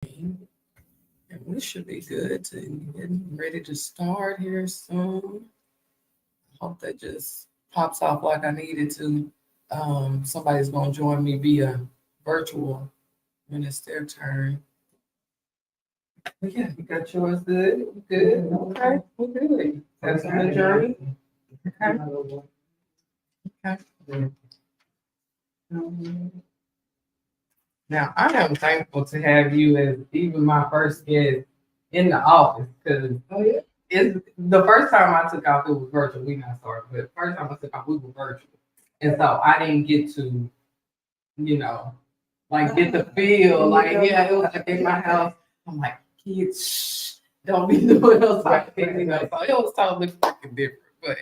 And we should be good to getting ready to start here soon. Hope that just pops off like I needed to. Somebody's gonna join me via virtual when it's their turn. But yeah, you got yours good. Good. Okay, we're good. That's on the journey. Okay. Okay. Now, I am thankful to have you as even my first guest in the office because it's the first time I took off, it was virtual. We not started, but the first time I took off, we were virtual. And so I didn't get to, you know, like get the feel. Like, yeah, it was like in my house. I'm like, kids, shh, don't be doing those type of things, you know. So it was totally fucking different. But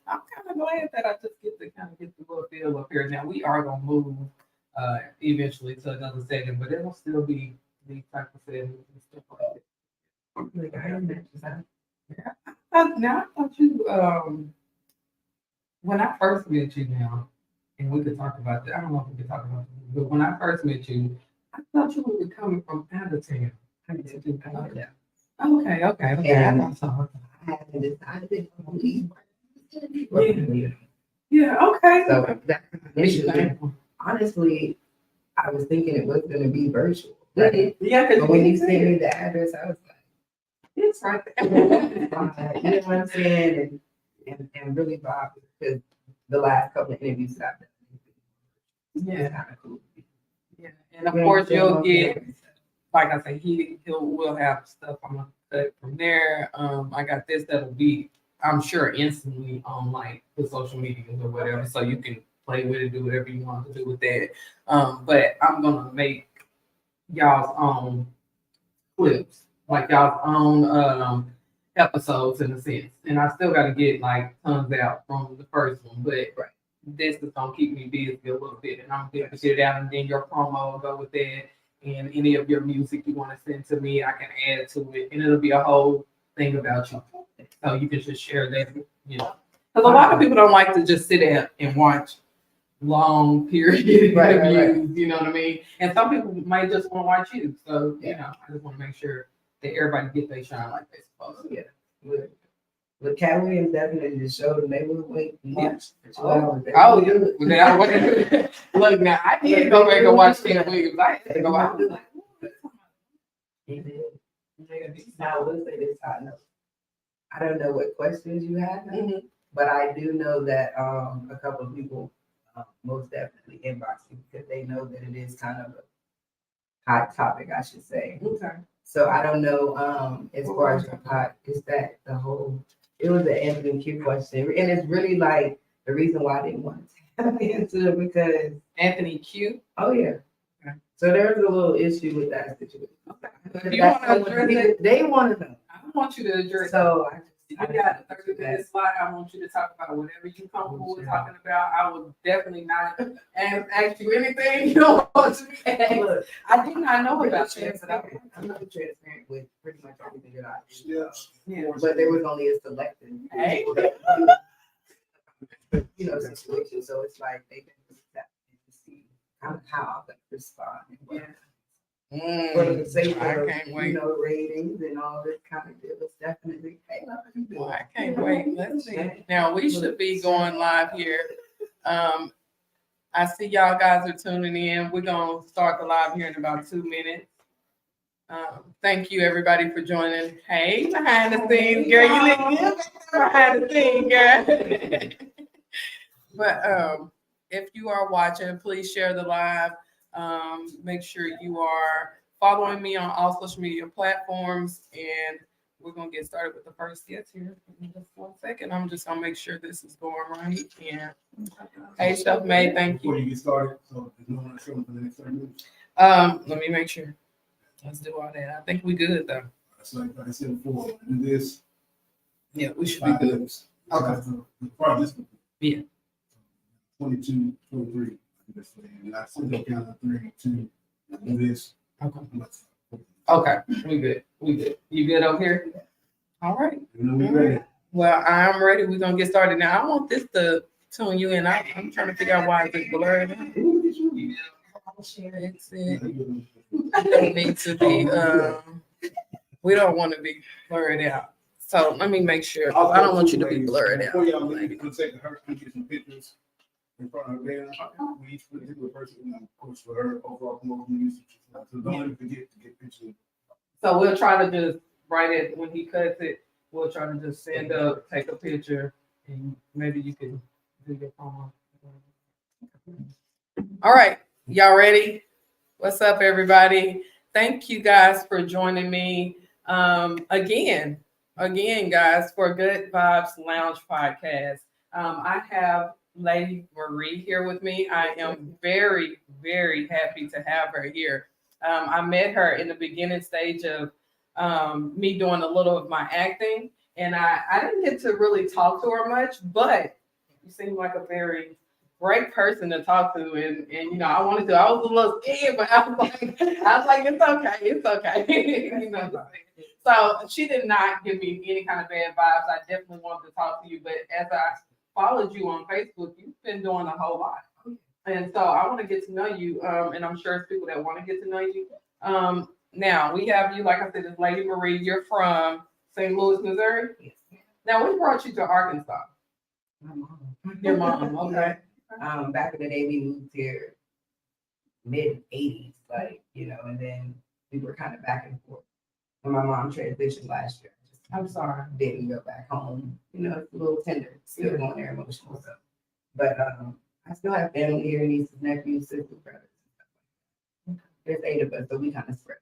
I'm kind of glad that I just get to kind of get the little feel up here. Now, we are going to move eventually to another setting, but it'll still be these type of settings and stuff like that. Like, I am yeah. Now I thought you when I first met you now, and we could talk about that. I don't know if we could talk about it, but when I first met you, I thought you were coming from out of town. I did do that. Okay. And I thought so. I haven't decided if I'm gonna leave. Yeah, okay. So that's honestly, I was thinking it was gonna be virtual. Right? Yeah, But when you sent me the address, I was like, it's right there. you know what I'm saying? And really vibe because the last couple of interviews that I've done, Yeah, kind of cool. Yeah, and of course you'll get, like I say, we'll have stuff I'm gonna cut from there. I got this that'll be, I'm sure, instantly on like the social medias or whatever, so you can play with it, do whatever you want to do with that. But I'm gonna make y'all's own clips, like y'all's own episodes in a sense. And I still got to get like tons out from the first one, but this is gonna keep me busy a little bit, and I'm gonna get it out, and then your promo will go with that, and any of your music you want to send to me, I can add to it, and it'll be a whole thing about you, so you can just share that, you know, because a lot of people don't like to just sit out and watch long period interviews, you know what I mean? And some people might just want to watch you, so you know, I just want to make sure that everybody get their shine like they're supposed to. Yeah. But Cat Williams definitely just showed them they would wait months for 2 hours. Yeah. Look, now I did go back and watch Cat Williams. I had to go out. Now, I will say this, I don't know what questions you have, but I do know that a couple of people most definitely inbox you because they know that it is kind of a hot topic, I should say. Okay. So I don't know as far as the hot, is that the whole, it was an Anthony Q question. And it's really like the reason why I didn't want to tap into it because Anthony Q. Oh yeah. Okay. So there's a little issue with that situation. Okay. You want to address it? They want to know. I want you to address so it. You got a 30-minute slot. I want you to talk about whatever you comfortable with talking about. I will definitely not ask you anything you don't want to be asked. Look, I do not know about that, but I'm not transparent with pretty much everything that I do. Yeah. But there was only a selected, hey. You know, situation. So it's like they can see how I respond. Yeah. For the sake of, you know, ratings and all this kind of deal, it's definitely well, I can't wait. Let's see. Now we should be going live here. I see y'all guys are tuning in. We're gonna start the live here in about 2 minutes. Thank you everybody for joining. Hey, behind the scenes, girl. You look good behind the scenes, girl. But if you are watching, please share the live. Make sure you are following me on all social media platforms, and we're gonna get started with the first guest here in just 1 second. I'm just gonna make sure this is going right. And hey, Self-Made, thank you. Before you get started, so there's no one showing for the next 30 minutes. Let me make sure. Let's do all that. I think we good though. So like I said before, do this. Yeah, we should be good. Okay. Part of this. Yeah. 22, 23. And I said the count of 3, 2, do this. Okay, we good. You good over here? All right. We ready. Well, I'm ready. We're gonna get started now. I want this to tune you in. I'm trying to figure out why it's blurred. don't need to be, we don't want to be blurred out. So let me make sure, 'cause I don't want you to be blurred out. Before y'all leave, we'll take her and get some pictures in front of her there. We each put it to a person, and of course, for her overall promotion usage. So don't let me forget to get pictures. So we'll try to just write it when he cuts it. We'll try to just stand up, take a picture, and maybe you can do your promo. All right, y'all ready? What's up, everybody? Thank you guys for joining me again, guys, for Good Vibes Lounge podcast. I have LadyMarie here with me. I am very, very happy to have her here. I met her in the beginning stage of me doing a little of my acting, and I didn't get to really talk to her much, but you seem like a very great person to talk to, and you know, I was a little scared, but I was like, it's okay. You know, so she did not give me any kind of bad vibes. I definitely wanted to talk to you, but as I followed you on Facebook, you've been doing a whole lot. And so I want to get to know you, and I'm sure it's people that want to get to know you. Now, we have you, like I said, it's LadyMarie. You're from St. Louis, Missouri? Yes. Now, we brought you to Arkansas. My mom. Your mom, okay. Back in the day, we moved here mid-'80s, like, you know, and then we were kind of back and forth. When my mom transitioned last year, I just I'm sorry. didn't go back home. You know, it's a little tender, still going there emotional stuff. But I still have family here, nieces, nephews, sisters, brothers. There's 8 of us, so we kind of spread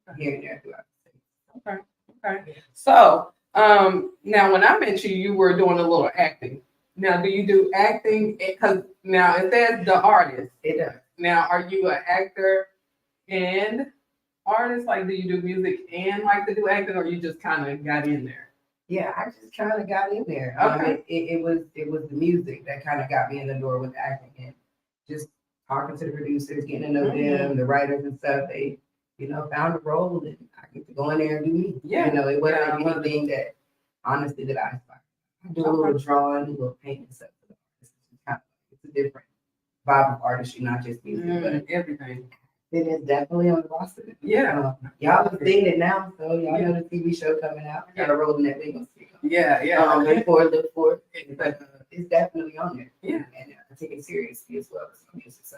around here and there throughout the state. Okay. So, now when I met you, you were doing a little acting. Now, do you do acting? Because now it says the artist. It does. Now, are you an actor and artist? Like, do you do music and like to do acting, or you just kind of got in there? Yeah, I just kind of got in there. Okay. It was the music that kind of got me in the door with acting, and just talking to the producers, getting to know them, the writers and stuff. They, you know, found a role, and I get to go in there and do me. Yeah. You know, it wasn't anything that honestly that I aspired. I do a little drawing, a little painting stuff. It's a different vibe of artistry, not just music, but Everything. it is definitely on the roster. Yeah. Y'all have seen it now, so y'all know the TV show coming out. Got a role in that we gonna see. Look for it. But it's definitely on there. Yeah. And I take it seriously as well as music. So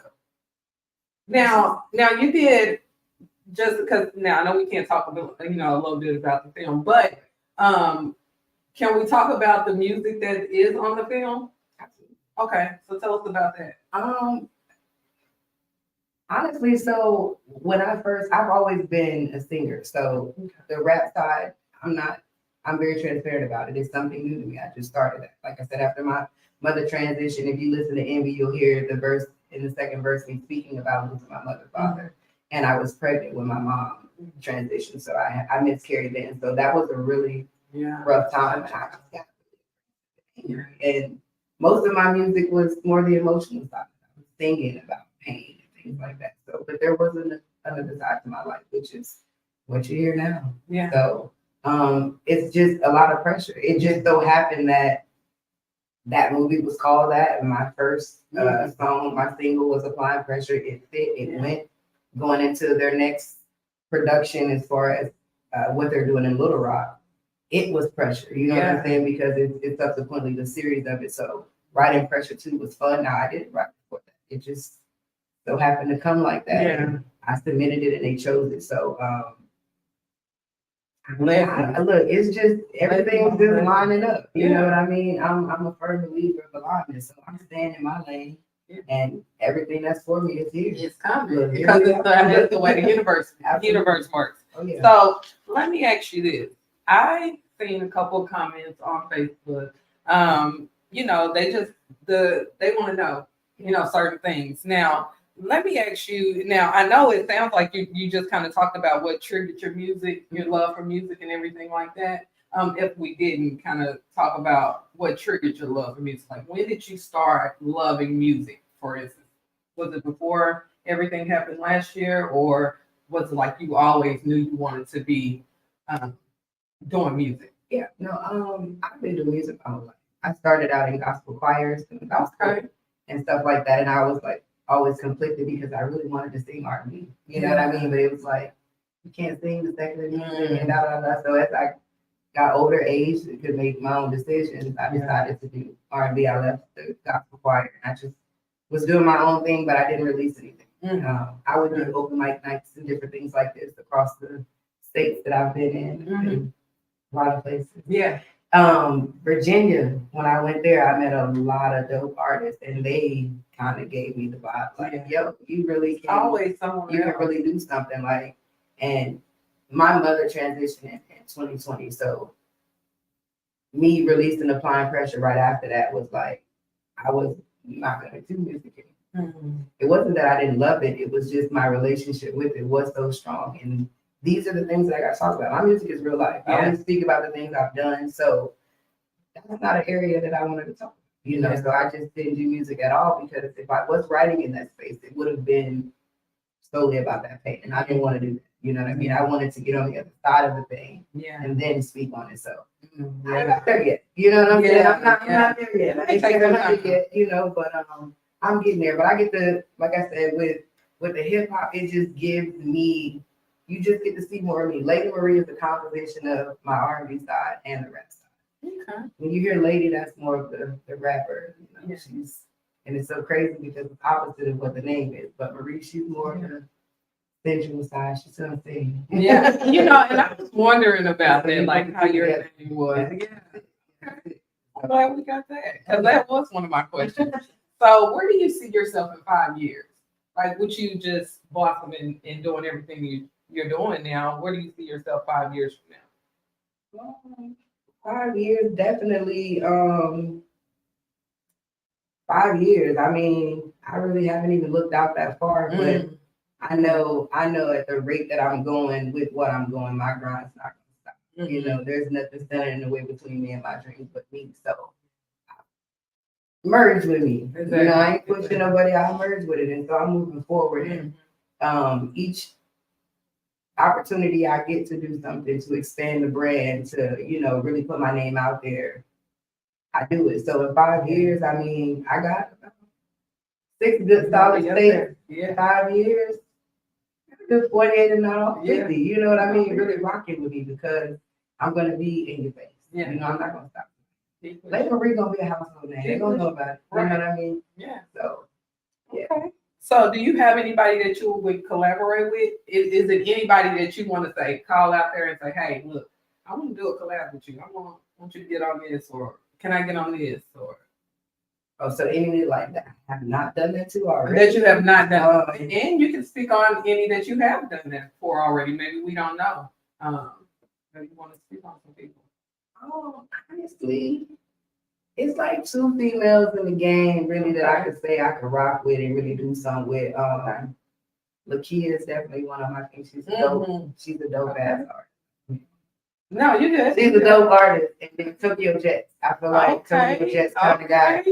Now you did, just because now I know we can't talk about, you know, a little bit about the film, but can we talk about the music that is on the film? absolutely. Okay, so tell us about that. Honestly, so when I've always been a singer. So the rap side, I'm very transparent about it. It's something new to me. I just started that. Like I said, after my mother transition, if you listen to Envy, you'll hear the verse in the second verse, me speaking about losing my mother, father. And I was pregnant when my mom transitioned. So I miscarried then. So that was a really rough time. And I got angry. And most of my music was more the emotional side. I was singing about pain and things like that. So, but there was another side to my life, which is what you hear now. Yeah. So it's just a lot of pressure. It just so happened that movie was called that, and my first song, my single was Applying Pressure. It fit, it went. Going into their next production as far as what they're doing in Little Rock, it was pressure. You know what I'm saying? Because it's subsequently the series of it. So writing Pressure 2 was fun. Now I didn't write before that. It just so happened to come like that. Yeah. I submitted it and they chose it. So Look, it's just everything's just lining up. You know what I mean? I'm a firm believer of alignment. So I'm staying in my lane. And everything that's for me is here. it's coming because that's the way the universe works. Oh, yeah. So let me ask you this. I seen a couple of comments on Facebook. You know, they want to know, you know, certain things. Now, let me ask you. Now, I know it sounds like you just kind of talked about what triggered your music, your love for music, and everything like that. If we didn't kind of talk about what triggered your love for music, like when did you start loving music, for instance? Was it before everything happened last year, or was it like you always knew you wanted to be doing music? Yeah, no, I've been doing music my whole life. I started out in gospel choirs and gospel and stuff like that. And I was like always conflicted because I really wanted to sing R&B. You know what I mean? But it was like, you can't sing the secular music and da da da. So as I got older age and could make my own decisions, I decided to do R&B. I left the gospel choir and I just was doing my own thing, but I didn't release anything. I would do open mic nights and different things like this across the states that I've been in, and a lot of places. Yeah. Virginia, when I went there, I met a lot of dope artists, and they kind of gave me the vibe, like, yo, you really can, Always someone you can really do something, like, and my mother transitioned in 2020, so me releasing Applying Pressure right after that was like, I was not gonna do music anymore. It wasn't that I didn't love it, it was just my relationship with it was so strong, and these are the things that I got to talk about. My music is real life. I only speak about the things I've done. So that's not an area that I wanted to talk about, you know? So I just didn't do music at all because if I was writing in that space, it would have been solely about that pain. And I didn't want to do that. You know what I mean? I wanted to get on the other side of the thing and then speak on it. So I ain't got there yet. You know what I'm saying? I'm not there yet. I ain't there yet, you know, but I'm getting there. But I get to, like I said, with the hip hop, it just gives me, you just get to see more of me. LadyMarie is the composition of my R&B side and the rap side. Okay. When you hear Lady, that's more of the rapper. You know, she's, and it's so crazy because it's opposite of what the name is. But Marie, she's more of the sensual side. She's gonna sing. Yeah, you know, and I was wondering about that, like how your name was. Yeah. I'm glad we got that because that was one of my questions. So, where do you see yourself in 5 years? Like, would you just blossom and doing everything you're doing now? Where do you see yourself 5 years from now? 5 years, definitely. 5 years. I mean, I really haven't even looked out that far, but I know at the rate that I'm going with what I'm doing, my grind's not gonna stop. You know, there's nothing standing in the way between me and my dreams but me. So merge with me. Exactly. You know, I ain't pushing nobody, I merge with it. And so I'm moving forward. And each opportunity I get to do something to expand the brand, to, you know, really put my name out there, I do it. So in 5 years, I mean, I got 6 good solid states. 5 years, good 48 and not off 50. You know what I mean? Really rocking with me because I'm gonna be in your face. You know, I'm not gonna stop. LadyMarie gonna be a household name. They're gonna know about it. You know what I mean? Yeah. So okay. So do you have anybody that you would collaborate with? Is it anybody that you want to say, call out there and say, hey, look, I want to do a collab with you. I want you to get on this, or can I get on this? Or so any like that I have not done that too already. That you have not done. And you can speak on any that you have done that for already. Maybe we don't know. Maybe you want to speak on some people. Honestly, it's like 2 females in the game really that I could say I could rock with and really do something with. Lakia is definitely one of them. I think she's a dope ass artist. No, you good. She's a dope artist. And then Tokyo Jets. I feel like Tokyo Jets kind of got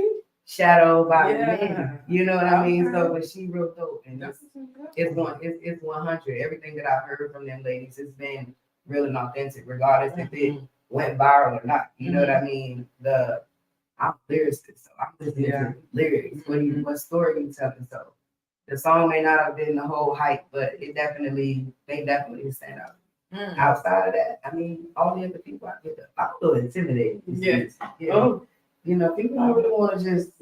shadowed by men. You know what I mean? So, but she real dope. And it's 100. Everything that I've heard from them ladies has been real and authentic, regardless if it went viral or not. You know what I mean? I'm a lyricist, so I'm listening to lyrics. What story you telling? So the song may not have been the whole hype, but they definitely stand out. Outside of that, I mean, all the other people I get, I'm a little intimidated. You know, people don't really want to just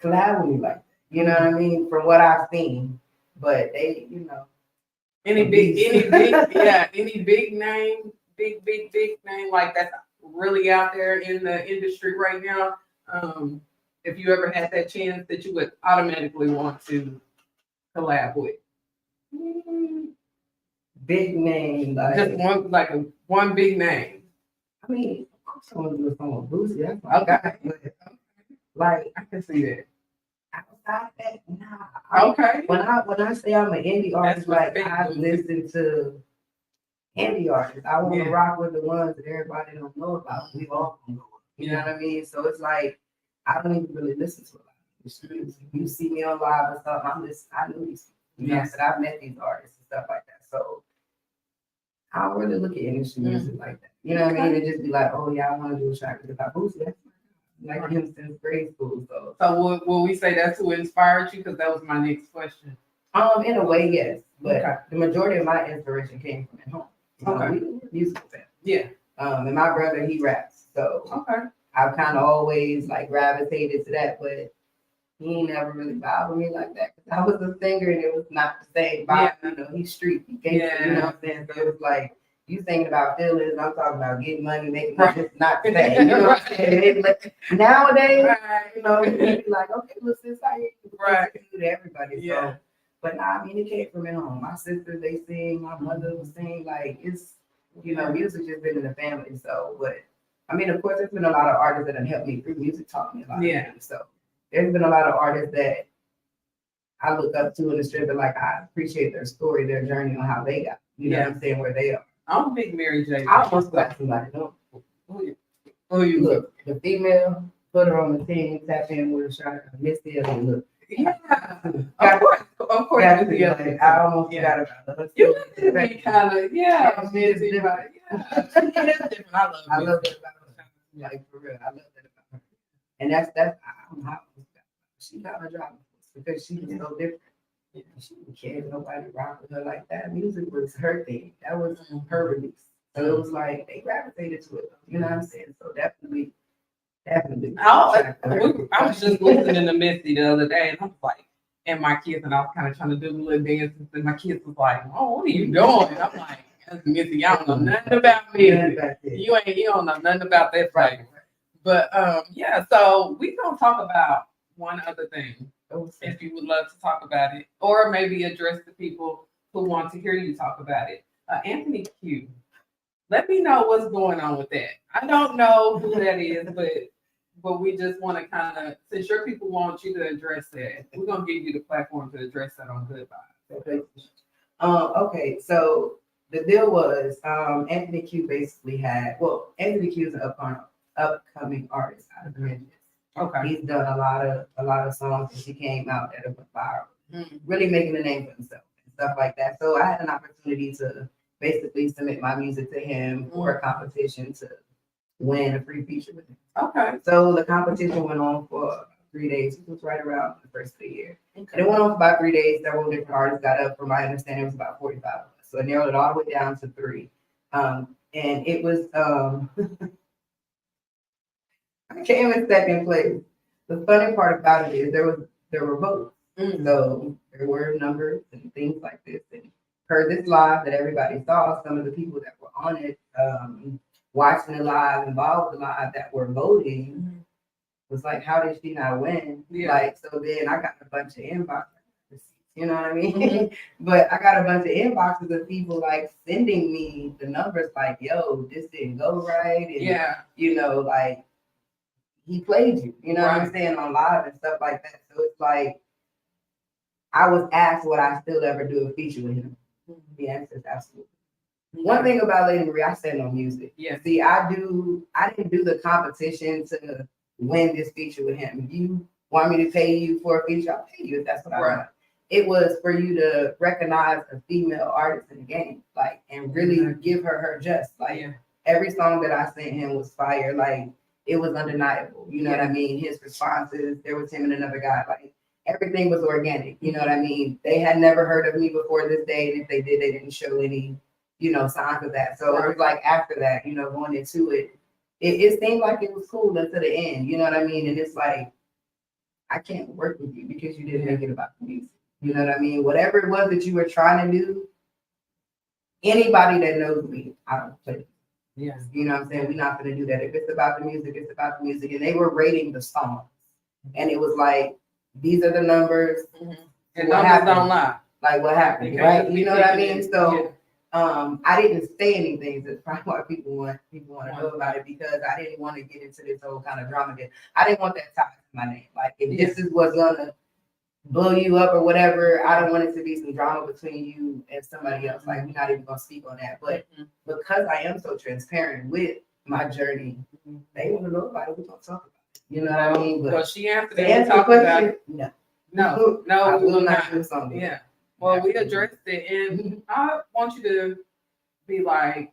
collab with me like that. You know what I mean? From what I've seen, but they, you know, any big name, big name like that's really out there in the industry right now. If you ever had that chance that you would automatically want to collab with. Big name, like just one big name. I mean, of course I want to do a song with Boosie. That's my guy. Like I can see that. Outside that, nah. Okay. When I say I'm an indie artist, like I listen to indie artists. I want to rock with the ones that everybody don't know about. We all know. You know what I mean? So it's like I don't even really listen to a lot of music. You see me on live and stuff, I know these people. You know, so I've met these artists and stuff like that. So I don't really look at industry music like that. You know what I mean? It just be like, oh yeah, I want to do a track with the Boosie. like him since grade school. So, will we say that's who inspired you? Because that was my next question. in a way, yes, but Okay. the majority of my inspiration came from at home. Okay. We were musical family. Yeah. And my brother, he raps, so Okay. I've kind of always like gravitated to that, but he ain't never really bothered me like that. 'Cause I was a singer and it was not the same vibe. Yeah. You know, he's street, he gangster, you know what I'm saying? So it was like, you thinking about feelings, I'm talking about getting money, making money, it's not the same. You know what I'm saying? It's like, nowadays, Right. you know, you'd be like, okay, well, sis, I hear you. Right. To everybody. Yeah. So, but nah, I mean, it came from at home. My sisters, they sing, my mother was sing, like, it's, you know, music just been in the family. So, but I mean, of course, there's been a lot of artists that have helped me through music, taught me a lot of things. So there's been a lot of artists that I look up to in the strip, and like I appreciate their story, their journey on how they got, you know what I'm saying, where they are. I'm a big Mary J. I almost got somebody, no. Who you look? Look, the female, put her on the team, tap in with a shot, miss the other look. Yeah. Of course. Got to, Yeah. like, I almost Yeah. forgot about her. You look to be kind of, yeah. Yeah, she's different. Yeah. She is different. I love I it. love that about her. Like, for real, I love that about her. And that's, I don't know how she got her job because she was so different. Yeah. She didn't care if nobody rock with her like that. Music was her thing. That was her release. So it was like they gravitated to it. You know what I'm saying? So definitely. I was just listening to Missy the other day, and I was like, and my kids, and I was kind of trying to do the little dances, and my kids was like, "Oh, what are you doing?" And I'm like, "That's Missy. I don't know nothing about music. You don't know nothing about that, right?" But yeah. So we gonna talk about one other thing, if you would love to talk about it, or maybe address the people who want to hear you talk about it. Anthony Q. Let me know what's going on with that. I don't know who that is, but we just want to kind of, since your people want you to address that, we're gonna give you the platform to address that on Good Vibes. Okay, so the deal was Anthony Q basically had, Anthony Q is an upcoming artist out of Memphis. Okay. He's done a lot of songs that he came out that have been viral, really making a name for himself and stuff like that. So I had an opportunity to basically submit my music to him for a competition to win a free feature with him. Okay. So the competition went on for 3 days. It was right around the first of the year. Okay. And it went on for about 3 days. Several different artists got up. From my understanding, it was about 45 of us. So it narrowed it all the way down to 3. And it was, I came in second place. The funny part about it is there were votes. So there were numbers and things like this. And per this live that everybody saw, some of the people that were on it, watching the live, involved in the live that were voting, was like, how did she not win? Yeah. Like, so then I got a bunch of inboxes, you know what I mean? But I got a bunch of inboxes of people like sending me the numbers like, yo, this didn't go right. And, you know, like, he played you know what I'm saying, on live and stuff like that. So it's like, I was asked would I still ever do a feature with him. The answer is absolutely. One thing about LadyMarie, I stand on music. Yeah. See, I didn't do the competition to win this feature with him. If you want me to pay you for a feature, I'll pay you if that's what I want. It was for you to recognize a female artist in the game, like, and really give her just. Like, every song that I sent him was fire. Like, it was undeniable. You know what I mean? His responses, there was him and another guy. Like, everything was organic. You know what I mean? They had never heard of me before this day, and if they did, they didn't show any, you know, signs of that. So it was like after that, you know, going into it seemed like it was cool until the end. You know what I mean? And it's like, I can't work with you because you didn't make it about the music. You know what I mean? Whatever it was that you were trying to do, anybody that knows me, I don't play. Yeah. You know what I'm saying? We're not going to do that. If it's about the music, it's about the music. And they were rating the songs. And it was like, these are the numbers. And numbers don't lie. Like, what happened, right? You know what I mean? So I didn't say anything. That's probably why people want to know about it, because I didn't want to get into this whole kind of drama. I didn't want that tied to my name. Like, if this is what's going to blow you up or whatever, I don't want it to be some drama between you and somebody else. Like, we're not even going to speak on that. But because I am so transparent with my journey, they want to know about it. We're going to talk about it. You know what I mean? But well, she answered to it. answer the question, no, I will not do something. Yeah. Well, we addressed it, and I want you to be like,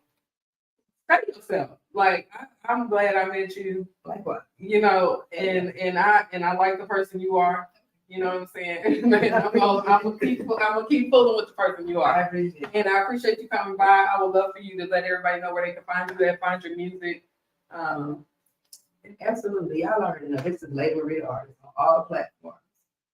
Pay yourself. Like I'm glad I met you. Likewise. You know, and I like the person you are. You know what I'm saying? Man, I'm gonna keep fooling with the person you I are. appreciate it. And I appreciate you coming by. I would love for you to let everybody know where they can find you at, find your music. Absolutely. Y'all already know this is LadyMarie Da Artist on all platforms,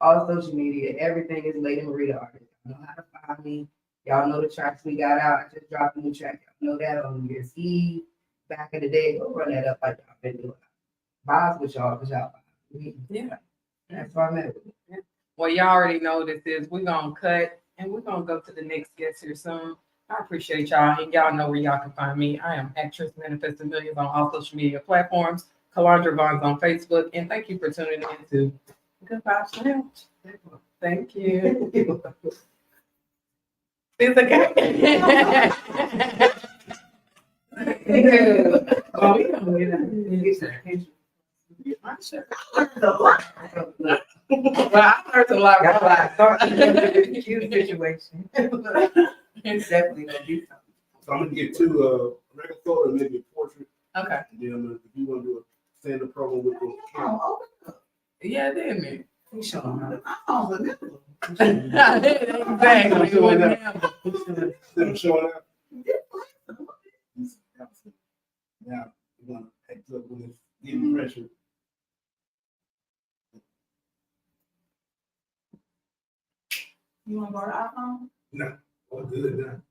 all social media. Everything is LadyMarie Da Artist. You know how to find me. Y'all know the tracks we got out. I just dropped a new track. Y'all know that on New Year's Eve. Back in the day, go run that up like y'all been doing. Vibes with y'all, because y'all vibe with me. Yeah. That's why I met with you. Well, y'all already know this is. We're gonna cut and we're gonna go to the next guest here soon. I appreciate y'all, and y'all know where y'all can find me. I am actress Manifesting Millions on all social media platforms. Kalondra Vaughns on Facebook, and thank you for tuning in to Good Vibes Lounge. Thank you. It's okay. Oh, we gonna get out. Get my shirt. Well, I learned a lot. Got a lot. Sorry, cute situation. It's definitely gonna be something. So I'm gonna get two record photo and maybe a portrait. Okay. And then if you want to do a stand-up program with the camera. Yeah, didn't it? He's showing up. Exactly. It wouldn't happen. Them showing up. Now, you want to act up when it's getting pressure. You want to borrow iPhone? No, oh, good now.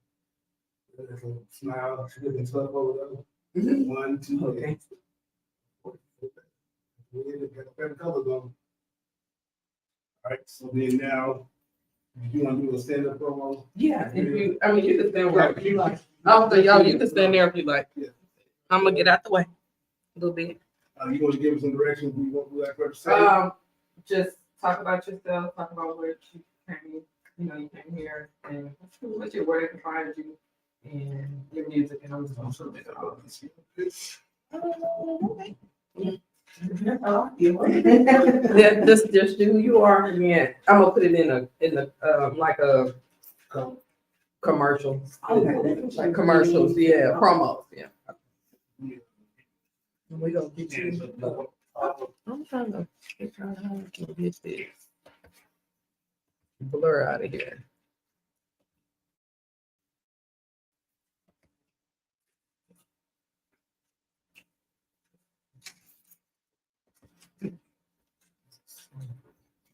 There's a smile, she looking tough over there. 1, 2, Okay. Got better colors on. All right, so then now, you want to do a stand-up promo? Yeah, if you, I mean, you can stand wherever you like. Oh, so y'all, you can stand there if you like. Yeah. I'm gonna get out the way a little bit. You want to give us some direction? We want to like first say. Just talk about yourself, talk about where you came, you came here, and what's your where they can find you, and your music, and I'm just gonna show it all. Yeah, just do who you are, and I'm gonna put it in a like a commercial, like commercials, yeah, promos, yeah. We gonna get you. I'm trying to get this blur out of here.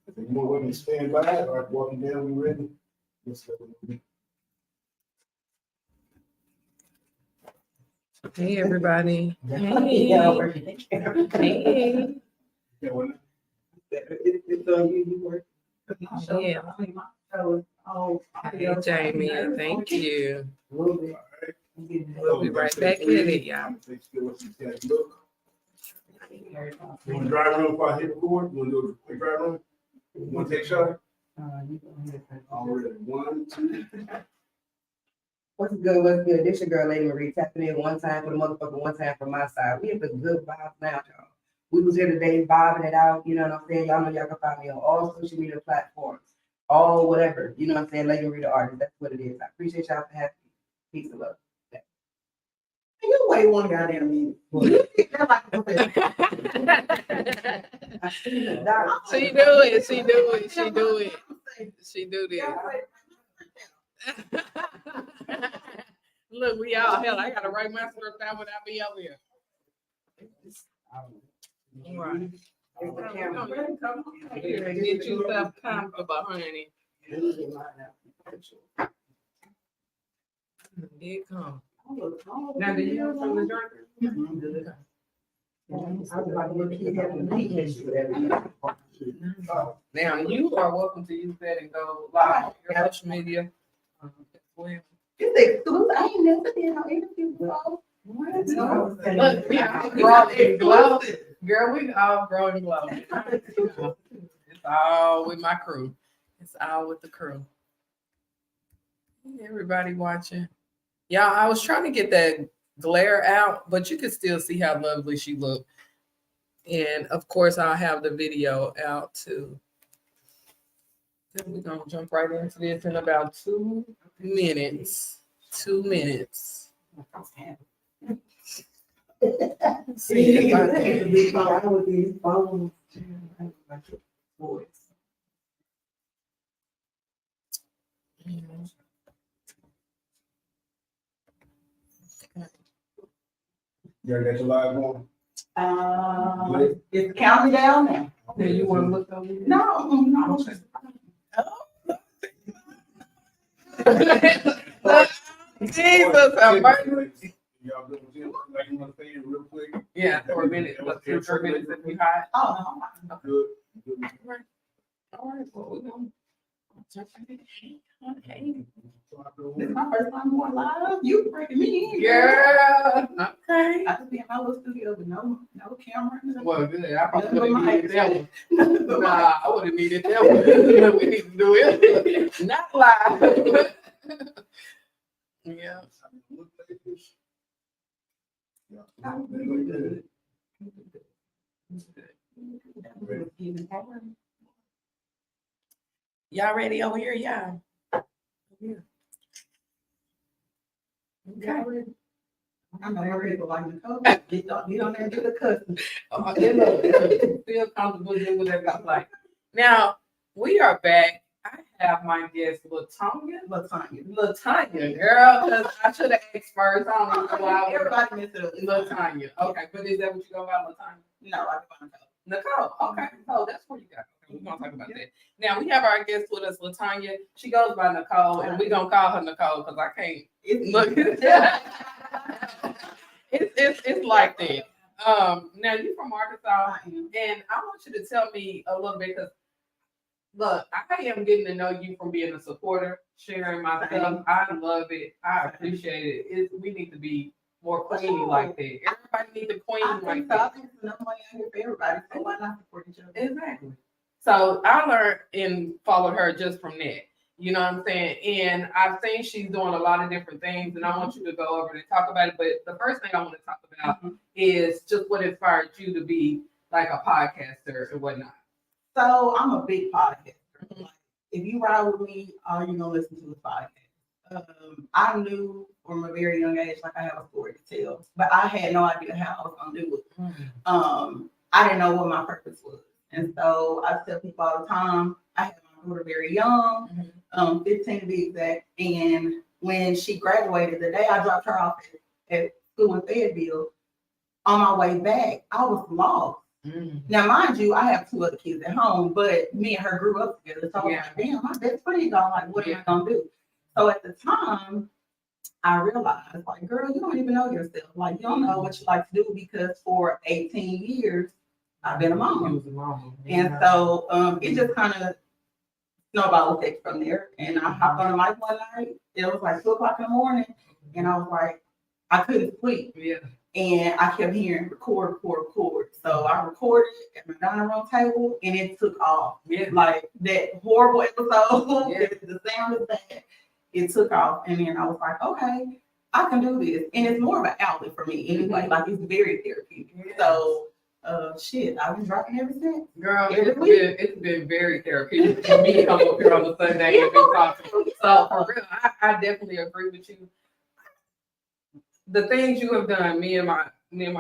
If you want women to stand by, or walking down, we ready? Let's go. Hey, everybody. Hey. Hey. Yeah, well, It's on you, you work. Yeah. Hey, Jamie, thank you. We'll be right back at it, y'all. You want to drive around before I hit record? You want to do a quick drive around? You want to take a shot? Already. 1, 2. What's good? What's good? This your girl, LadyMarie, tapping in one time for the motherfucker, one time for my side. We have the good vibes now, y'all. We was here today vibing it out, you know what I'm saying? Y'all know y'all can find me on all social media platforms, all whatever, you know what I'm saying? LadyMarie Da Artist, that's what it is. I appreciate y'all for having me. Peace and love. You wait one goddamn minute. She do it. She do this. Look, we all hell. I gotta write my script down when I be up here. Right. Get yourself comfortable, honey. Here it comes. Now, do you have something to drink? Now, you are welcome to use that and go live on your social media. Well, It's exclusive. I ain't never did no interview before. look, we all grow and glow. Girl, we all grow and glow. It's all with my crew. It's all with the crew. Everybody watching. Y'all, I was trying to get that glare out, but you can still see how lovely she looked. And of course, I'll have the video out too. Then we're gonna jump right into this in about 2 minutes. 2 minutes. See, if I I would be phones. voice. You already got your live on? It's counting down now. Yeah, you want to look over here? No, no. Jesus, have mercy. Y'all good with you? Like you want to say it real quick? Yeah, for a minute, but 2 or 3 minutes if we hot. Oh, no. Good. Good. All right, well, we're gonna jump in. Okay. This is my first time going live. You breaking me in. Yeah, okay. I could be in my little studio with no camera. Well, good, I probably Nothing would but have needed that one. Nothing but Nah, I would have needed that one. We need to do it, not live. Yeah. Y'all ready over here? Yeah. Yeah. Okay. I know your people like Nicole. Get on there and do the cussing. Feel comfortable doing whatever you like. Now, we are back. I have my guest, Tonia. Latanya, girl, because I should have asked first. I don't know why. Everybody missed it. Latanya. Okay, but is that what you go about, Latanya? No, I can find Nicole. Okay, so that's where you got. Okay, we're gonna talk about that. Now we have our guest with us, Latanya. She goes by Nicole, and we're gonna call her Nicole because I can't look. It's like that. Now you from Arkansas, and I want you to tell me a little bit because look, I am getting to know you from being a supporter, sharing my stuff. I love it. I appreciate it. We need to be more queeny like that. Everybody needs a queen I like think that. so. I think it's enough money out here for everybody. So why not support each other? Exactly. So I learned and followed her just from that. You know what I'm saying? And I've seen she's doing a lot of different things, and I want you to go over and talk about it. But the first thing I want to talk about is just what inspired you to be like a podcaster and whatnot. So I'm a big podcaster. Like, if you ride with me, all you're gonna listen to is podcast. I knew from a very young age, like I have a story to tell, but I had no idea how I was gonna do it. I didn't know what my purpose was, and so I tell people all the time. I had my daughter very young, 15 to be exact, and when she graduated, the day I dropped her off at school in Fayetteville, on my way back, I was lost. Now, mind you, I have 2 other kids at home, but me and her grew up together. So I was like, damn, my best friend gone. Like, what am I gonna do? So at the time, I realized, like, girl, you don't even know yourself. Like, you don't know what you like to do because for 18 years, I've been a mom. And so it just kind of snowballed effect from there. And I hopped on the mic one night. It was like 2:00 in the morning, and I was like, I couldn't sleep. And I kept hearing record. So I recorded at my dining room table, and it took off. Like that horrible episode, the sound is bad. It took off, and then I was like, okay, I can do this. And it's more of an outlet for me anyway. Like it's very therapeutic. So shit, I've been dropping ever since. Girl, it's been very therapeutic for me to come up here on the Sunday and be talking. So for real, I definitely agree with you. The things you have done, me and my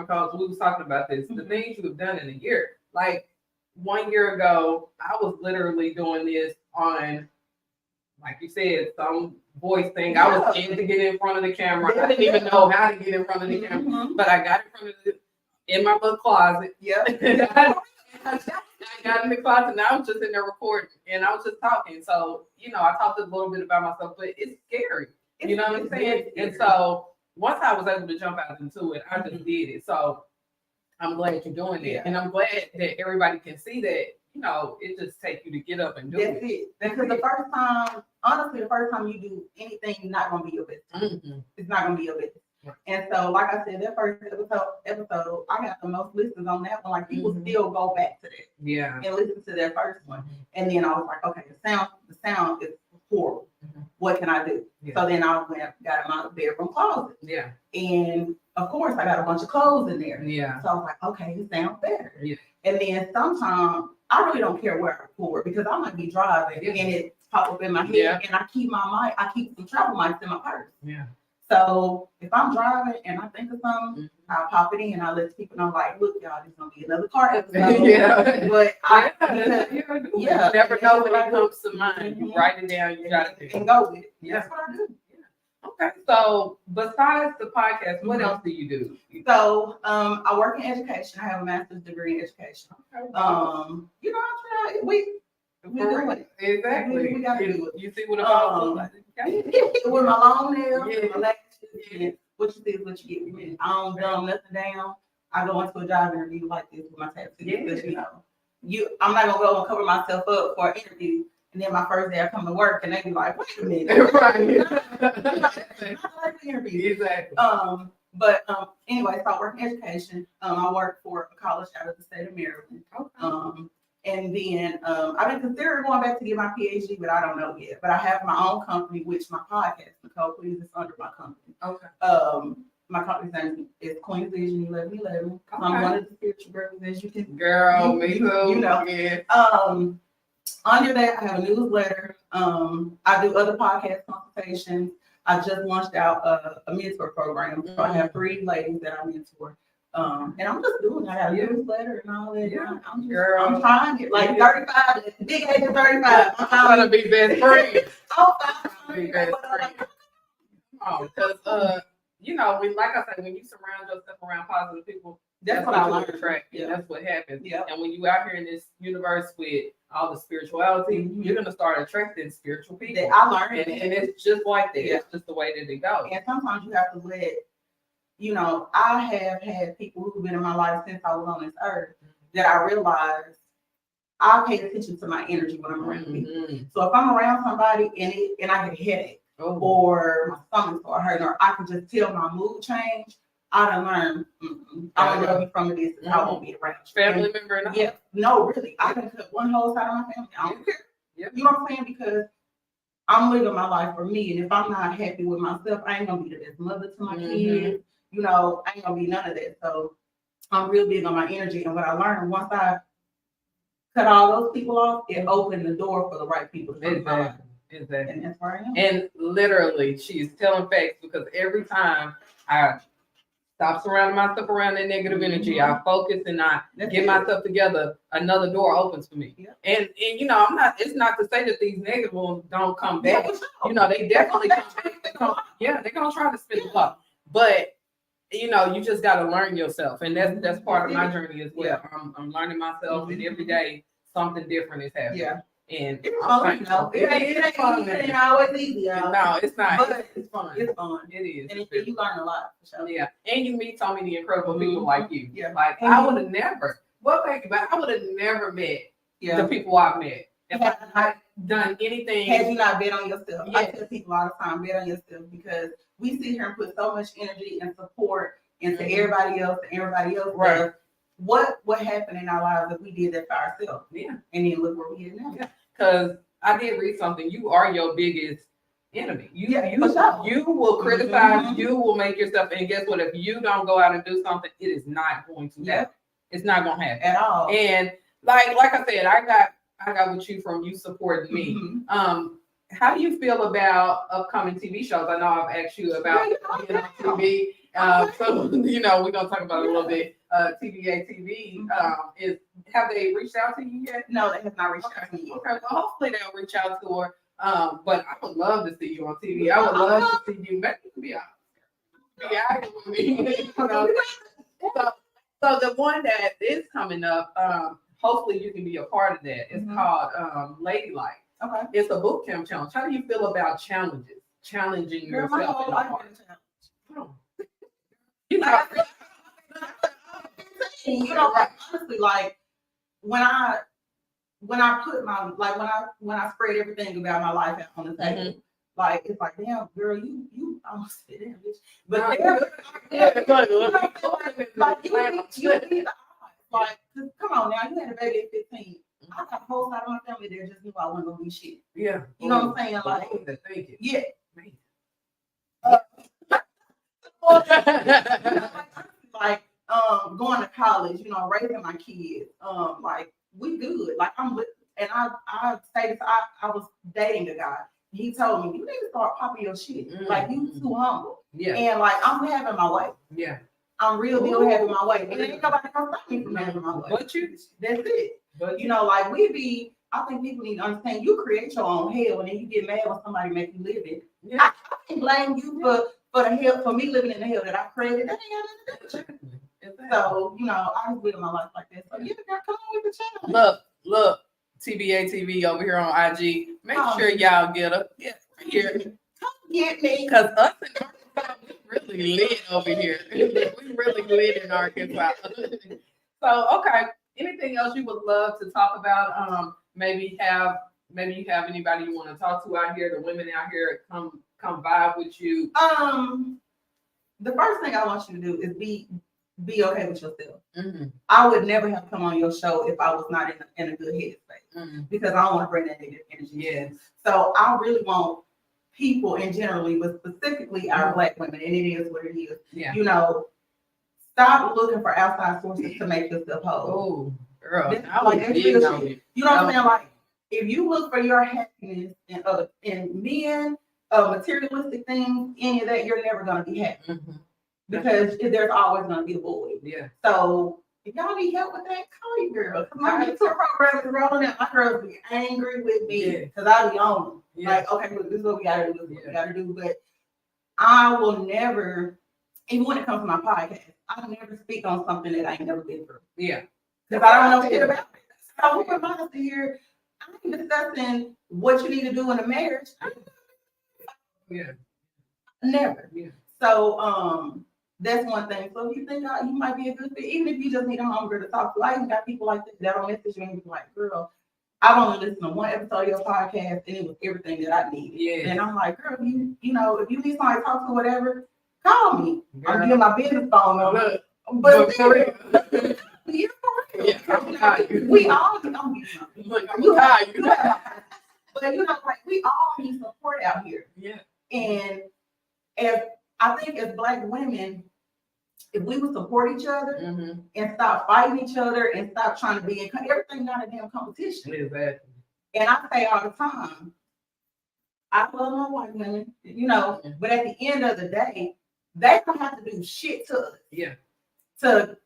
colleagues, we was talking about this. The things you have done in a year. Like 1 year ago, I was literally doing this on, like you said, some voice thing. I was scared to get in front of the camera. I didn't even know how to get in front of the camera, but I got in front of in my little closet. I got in the closet and I was just in there recording and I was just talking. So, I talked a little bit about myself, but it's scary. You know what I'm saying? And so once I was able to jump out into it, I just did it. So I'm glad you're doing it. And I'm glad that everybody can see that, it just takes you to get up and do it. That's it. Because the first time you do anything, it's not going to be your best. It's not going to be your best. And so, like I said, that first episode, I got the most listens on that one. Like people still go back to that, and listen to their first one. And then I was like, okay, the sound is horrible. What can I do? So then I got in my bedroom closet. And of course, I got a bunch of clothes in there. So I was like, okay, it sounds better. And then sometimes I really don't care where I record because I might be driving and it pop up in my head, and I keep my mic. I keep some travel mics in my purse. So if I'm driving and I think of something, I'll pop it in. I let people know, like, look, y'all, there's gonna be another car episode. Yeah. But Yeah. You never know when what I it do. comes to mind. You write it down, you got it. And go with it. Yeah. That's what I do. Okay. So besides the podcast, what else do you do? So I work in education. I have a master's degree in education. Okay. You know, I try. We do it. Exactly. We gotta do it. You see what I'm like? With my long nails, Yeah. my lashes, and what you see is what you get. Man. I don't dumb nothing down. I go into a job interview like this with my tattoos because I'm not gonna go and cover myself up for an interview, and then my first day I come to work and they be like, "Wait a minute, Right. interview." Exactly. But anyway, so I work in education. I work for a college out of the state of Maryland. Okay. And then I've been considering going back to get my PhD, but I don't know yet. But I have my own company, which my podcast, Nicole Please, is under my company. Okay. My company's name is Queen's Vision 1111. I'm one of the spiritual girls, as you can. Girl, me too. You know. Yeah. Under that, I have a newsletter. I do other podcast consultations. I just launched out a mentor program. So I have 3 ladies that I mentor. And I'm just doing that. I have a newsletter and all that. Yeah. I'm trying it. Like 35, big age of 35. I'm trying to be best friends. Oh, Because you know, like I said, when you surround yourself around positive people, that's what I you learned. attract. Yeah. That's what happens. Yeah. And when you out here in this universe with all the spirituality, you're gonna start attracting spiritual people. That I learned, and it's just like that. Yeah. It's just the way that it goes. And sometimes you have to let, you know, I have had people who've been in my life since I was on this earth that I realized I pay attention to my energy when I'm around people. So if I'm around somebody and I get a headache or my stomach start hurting, or I can just tell my mood change, I done learned, I don't know you from a distance, I won't be around you. Family member and all. Yeah, no, really. I can cut one whole side of my family. I don't care. Yeah. You know what I'm saying? Because I'm living my life for me. And if I'm not happy with myself, I ain't gonna be the best mother to my kids. You know, I ain't gonna be none of that. So I'm real big on my energy. And what I learned, once I cut all those people off, it opened the door for the right people to come in my life. Exactly. And that's where I am. And literally, she's telling facts, because every time I stop surrounding myself around that negative energy, I focus and I get myself together, another door opens for me. Yeah. And you know, it's not to say that these negative ones don't come back. You know, they definitely come back. They're gonna try to spin the block. But you know, you just gotta learn yourself. And that's part of my journey as well. Yeah. I'm learning myself, and every day something different is happening. Yeah. And It's fun, you know. It ain't always easy, y'all. No, it's not. But it's fun. It's fun. It is. And you learn a lot. For sure. Yeah, and you meet so many incredible people like you. Yeah. Like I would have never. Well, thank you, but I would have never met the people I've met if I had done anything. Had you not bet on yourself? Yes. I tell people all the time, bet on yourself, because we sit here and put so much energy and support into everybody else and everybody else. Right. What happened in our lives if we did that for ourselves? Yeah. And then look where we are now. Yeah. Because I did read something. You are your biggest enemy. You will criticize. You will make yourself. And guess what? If you don't go out and do something, it is not going to happen. It's not going to happen At all. And like I said, I got with you from you supporting me. How do you feel about upcoming TV shows? I know I've asked you about being on TV. So you know, we're gonna talk about it a little bit. TVA TV have they reached out to you yet? No, they have not reached out to me yet. Okay, well, hopefully they'll reach out to her. But I would love to see you on TV. I would love to see you. Maybe you can be out with me. So the one that is coming up, hopefully you can be a part of that. It's called Ladylike. Okay. It's a boot camp challenge. How do you feel about challenging yourself? You know, like, honestly, like when I put my when I spread everything about my life out on the table, like it's like, damn girl, you almost fit in, bitch. But like, come on now, you had a baby at 15. I got a whole lot of my family there just knew I wasn't gonna be shit. Yeah. You know what I'm saying? Like, thank you. yeah. Like going to college, you know, raising my kids, like we good. Like I'm with, and I stated I was dating a guy, he told me, you need to start popping your shit. Like, you too humble. Yeah. And like, I'm having my way. Yeah. I'm real deal having my way. And ain't nobody gonna stop me from having my way. But you. That's it. But You know, like I think people need to understand you create your own hell and then you get mad when somebody make you live it. Yeah. I can't blame you for the hell, for me living in the hell that I created. That ain't got nothing to do with you. So, you know, I just live my life like that. So yeah, girl, come on with the channel. Look, TBA TV over here on IG. Make sure y'all get her. Yeah, here. Come get me. Because us in Arkansas, we really lit over here. We really lit in Arkansas. So, okay. Anything else you would love to talk about? Maybe you have anybody you want to talk to out here, the women out here come vibe with you. The first thing I want you to do is be okay with yourself. Mm-hmm. I would never have come on your show if I was not in a good headspace because I don't want to bring that negative energy. Yes. So I really want people in generally, but specifically our Black women, and it is what it is. Yeah. You know, stop looking for outside sources to make yourself whole. Oh, girl. You know what I'm saying? Like, if you look for your happiness in men, materialistic things, any of that, you're never gonna be happy because there's always gonna be a void. Yeah. So if y'all need help with that, call your girl. Because my mentor program is rolling out. My girls be angry with me because I be on them. Yeah. Like, okay, look, this is what we gotta do. This is what we gotta do. But I will never, even when it comes to my podcast, I'll never speak on something that I ain't never been through. Yeah. Because I don't know shit about it. So who am I to hear? I'm discussing what you need to do in a marriage. Yeah. Never. Yeah. So that's one thing. So if you think you might be a good fit, even if you just need a homegirl to talk to, I even got people like this that don't message you and be like, girl, I've only listened to one episode of your podcast and it was everything that I needed. Yeah. And I'm like, girl, you know, if you need somebody to talk to, whatever, call me. Girl. I'm giving my business phone number. Look, But for real. Yeah, for real. Yeah, I'm tired. We all don't be Look, I'm tired. but you know, like we all need support out here. Yeah. And I think as Black women, if we would support each other and stop fighting each other and stop trying to be in everything not a damn competition. Exactly. And I say all the time, I love my white women, you know, but at the end of the day, they don't have to do shit to us. Yeah. To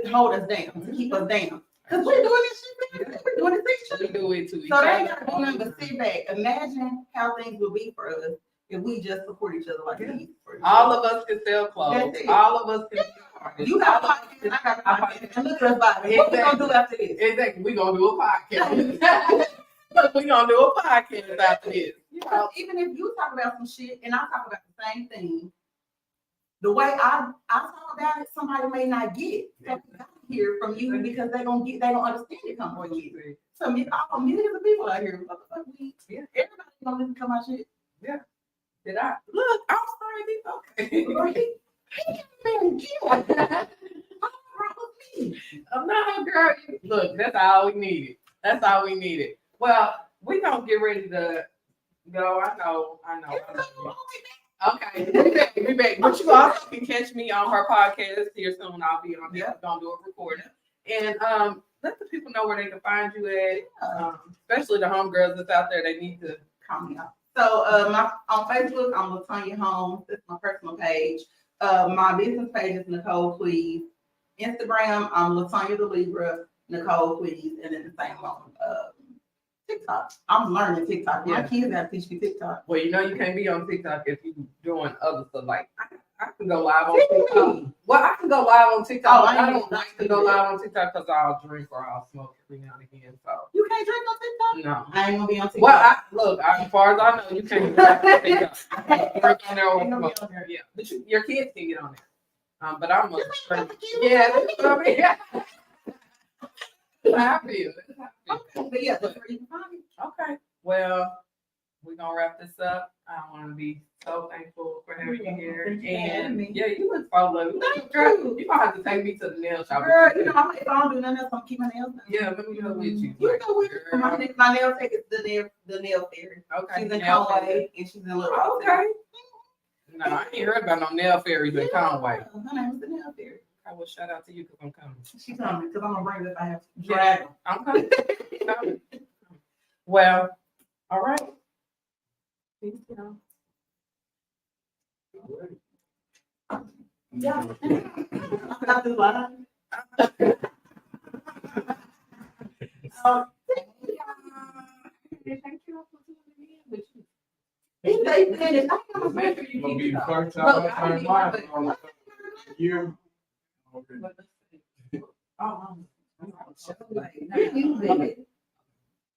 hold us down, to keep us down. Because we're doing this shit, man. We're doing this We shit. do it to each So they other. ain't got to do nothing but sit back. Imagine how things would be for us if we just support each other like we support each All other. of us can sell clothes. That's it. All of us can sell artists. You got a podcast, I got a podcast. And look at us vibing. What we gonna do after this? Exactly. We're going to do a podcast. Look, we're going to do a podcast after this. You know? Even if you talk about some shit and I talk about the same thing, the way I talk about it, somebody may not get it. So we gotta hear from you because they don't understand it come from you. So millions of people out here, everybody gonna listen to my shit. Yeah. Did I? Look, I'm sorry. Okay. I'm not a girl. Look, that's all we needed. That's all we needed. Well, we're going to get ready to go. I know. Okay, we back. But you also can catch me on her podcast here soon. I'll be on there. Gonna do a recording. And let the people know where they can find you at. Especially the homegirls that's out there. They need to Call me out. So on Facebook, I'm Tonia Holmes. That's my personal page. My business page is Nicole Please. Instagram, I'm Latonya the Libra, Nicole Please, and then the same on TikTok. I'm learning TikTok. My kids have to teach me TikTok. Well, you know you can't be on TikTok if you're doing other stuff. Like I can go live on TikTok. Well, I can go live on TikTok. Oh, I don't like to go live on TikTok because I'll drink or I'll smoke every now and again. So You can't drink on TikTok? no. I ain't gonna be on TikTok. Well, as far as I know, you can't drink on TikTok. Drink on there or smoke. Yeah, but your kids can get on there. But I'm a yeah. That's what I mean. I feel. But yeah, that's where you can find me. Okay. Well, we're gonna wrap this up. I want to be so thankful for having you here. Thank you for having me. Yeah, you look so lovely. Girl, you gonna have to take me to the nail shop. Girl, you know, if I don't do nothing else, I'm keeping my nails done. Yeah, let me go with you. You go with Girl. my nail tech is the nail fairy. Okay. She's in nail Conway fairy. and she's in Little Okay. No, I ain't heard about no nail fairies in Conway. Her name is the nail fairy. I will shout out to you because I'm coming. She's coming because I'm gonna bring it if I have to drag them. I'm coming. Well, all right. Yeah. Not the line. They finished. Gonna be the first Well, time I turn mine on a year. All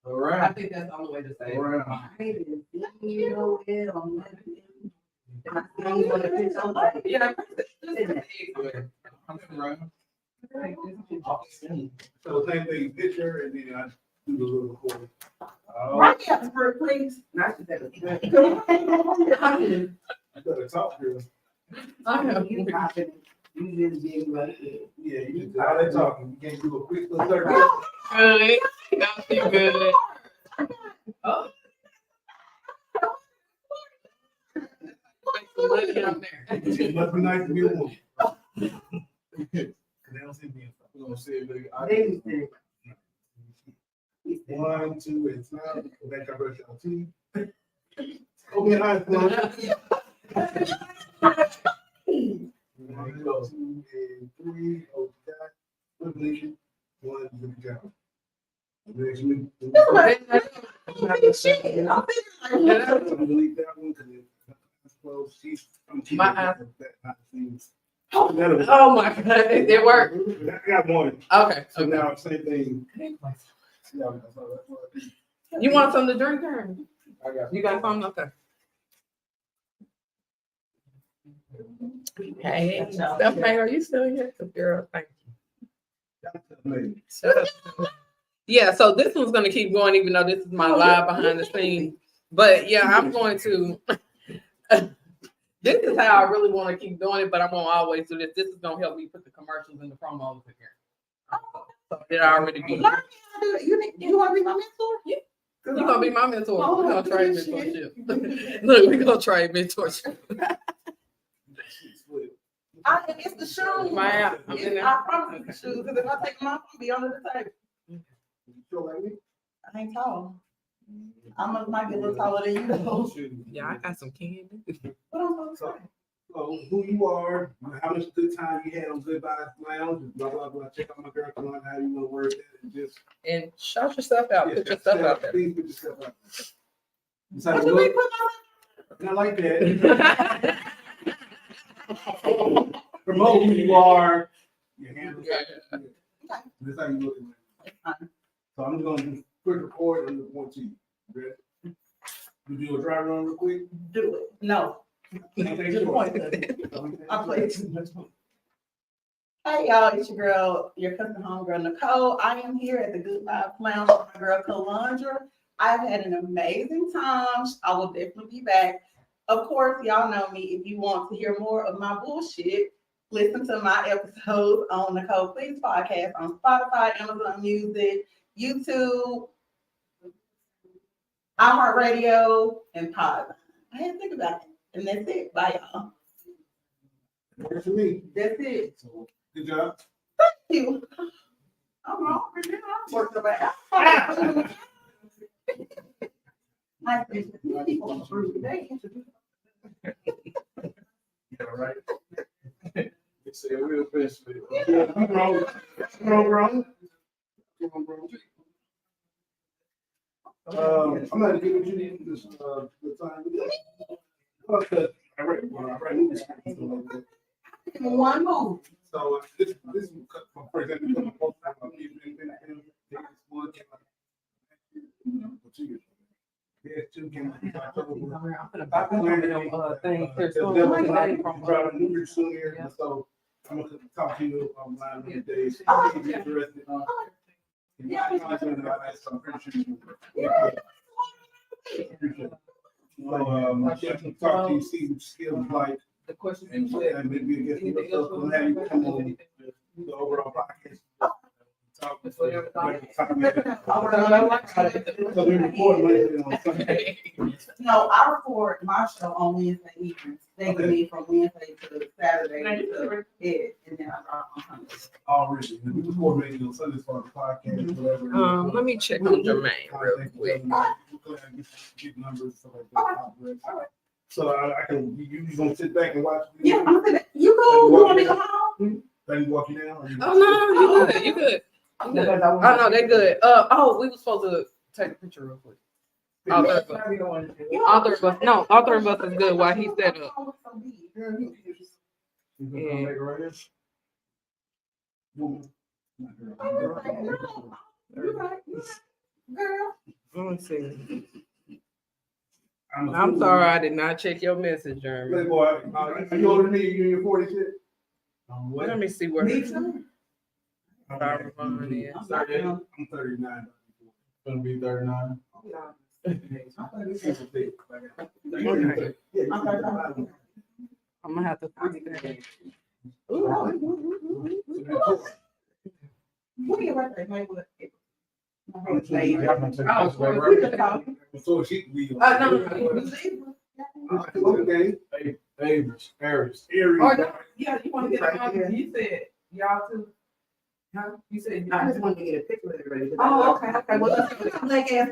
I right. think that's the only way to say All it. right. Yeah. I'm around. So same thing, picture, and then I do the little recording. Right here, please. Not to that. I better talk here. You popping, you just being right there. Yeah, you just, all that talking, you can't do a quick little circle. Good. Y'all see good. Oh. Make some money out there. It must be nice to be a woman. Cause they don't see me. We're gonna see it, They nigga. say, 1, 2, and smile. Go back up, brush your teeth. Open your eyes, come on. 1, 2, and 3. Oh, God. Good position. 1, good job. Next week. Shit, I'm I'm gonna delete that one because it's close. I'm keeping My that behind the scenes. Oh my God, it worked. I got one. Okay. So now same thing. Yeah, You want something to drink, Jeremy? I got You got something? Okay. Hey, Stephanie, are you still here? Girl, thank you. Yeah, so this one's gonna keep going, even though this is my live behind the scenes. But yeah, I'm going to. This is how I really want to keep doing it, but I'm gonna always do this. This is gonna help me put the commercials and the promos in here. So it already be. You want to be my mentor? Yeah. You're gonna be my mentor. We're gonna trade mentorship. Look, we're gonna trade mentorship. It's the shoes. My, I'm in there. I promise it's the shoes, because if I take them off, I'll be under the table. I ain't tall. Might be a little taller than you though. Yeah, I got some candy. What I'm supposed to say? So who you are, how much good time you had on Good Vibes Lounge, blah, blah, blah. Check out my girl, Kalondra, how you want to word that, and just. And shout yourself out. Put your stuff out there. Please put yourself out there. It's What like, you look, put and I like that. Promote who you are, your handles. This how you look. So I'm just gonna do quick record and report to you. Ready? You do a dry run real quick? Do it. No. I play too much. Hey y'all, it's your girl, your cousin homegirl Nicole. I am here at the Good Vibes Lounge with my girl Kalondra. I've had an amazing time. I will definitely be back. Of course, y'all know me. If you want to hear more of my bullshit, listen to my episodes on Nicole Please Podcast on Spotify, Amazon Music, YouTube, iHeartRadio, and Pod. I had to think about it. And that's it. Bye, y'all. Works for me. That's it. So, good job. Thank you. I'm wrong. I'm working about my Yeah, right. It's a real best. Yeah, I'm wrong. I'm not giving you this the time. I read movies. one move. So this is for example, most time I've been one came out 2 years. Yeah, 2 came out in October. Soon here, so I'm gonna talk to you online one of the days. If you're interested, I'm pretty sure you I can talk to you, see what skills like, The question and maybe get some stuff, and have you come on the overall podcast. Talk. So we record Monday on Sunday. No, I record my show on Wednesday evenings. They give me from Wednesday to Saturday to bed, and then I drop on Sunday. Already, we record maybe on Sundays for the podcast, whatever. Let me check on Jermaine real quick. get numbers and stuff like that. So I can, you gonna sit back and watch? Yeah, I'm gonna say that. You cool? You want me to go home? Let me walk you down? Or you- Oh, no, you good, you good. You good. Oh, no, they good. We was supposed to take a picture real quick. All three of us. All three of us. No, all three of us is good while he set up. You gonna come back right here? Woman. Girl. Let me see. I'm I'm sorry, I did not check your message, Jeremy. Playboy, are you older than me? You in your 40s shit? Let me see where. Me too. I'm Sorry, Vaughn is. I'm sorry. I'm 39. Gonna be 39. Okay. I'm gonna have to fix that. When your birthday? May what? So she we. No. Okay. Aries. Aries. Oh, no. Yeah, you want to get a You said y'all too. Huh? You said. I just wanted to get a picture with everybody. Oh, okay. Well, let's black ass.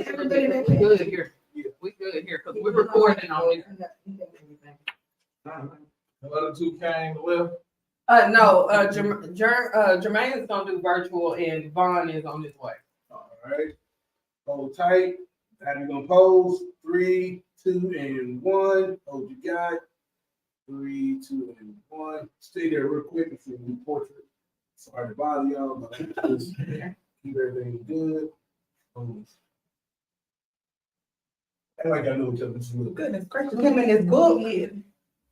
Everybody good here. We good here because we're recording on it. The other two came left. No, Jermaine is gonna do virtual and Vaughn is on his way. All right. Hold tight. How you gonna pose? 3, 2, and 1. Hold you got. 3, 2, and 1. Stay there real quick and see the portrait. Sorry to bother y'all, but just keep everything good. Act like I know each other. This is real good. Goodness gracious, him and his book lid.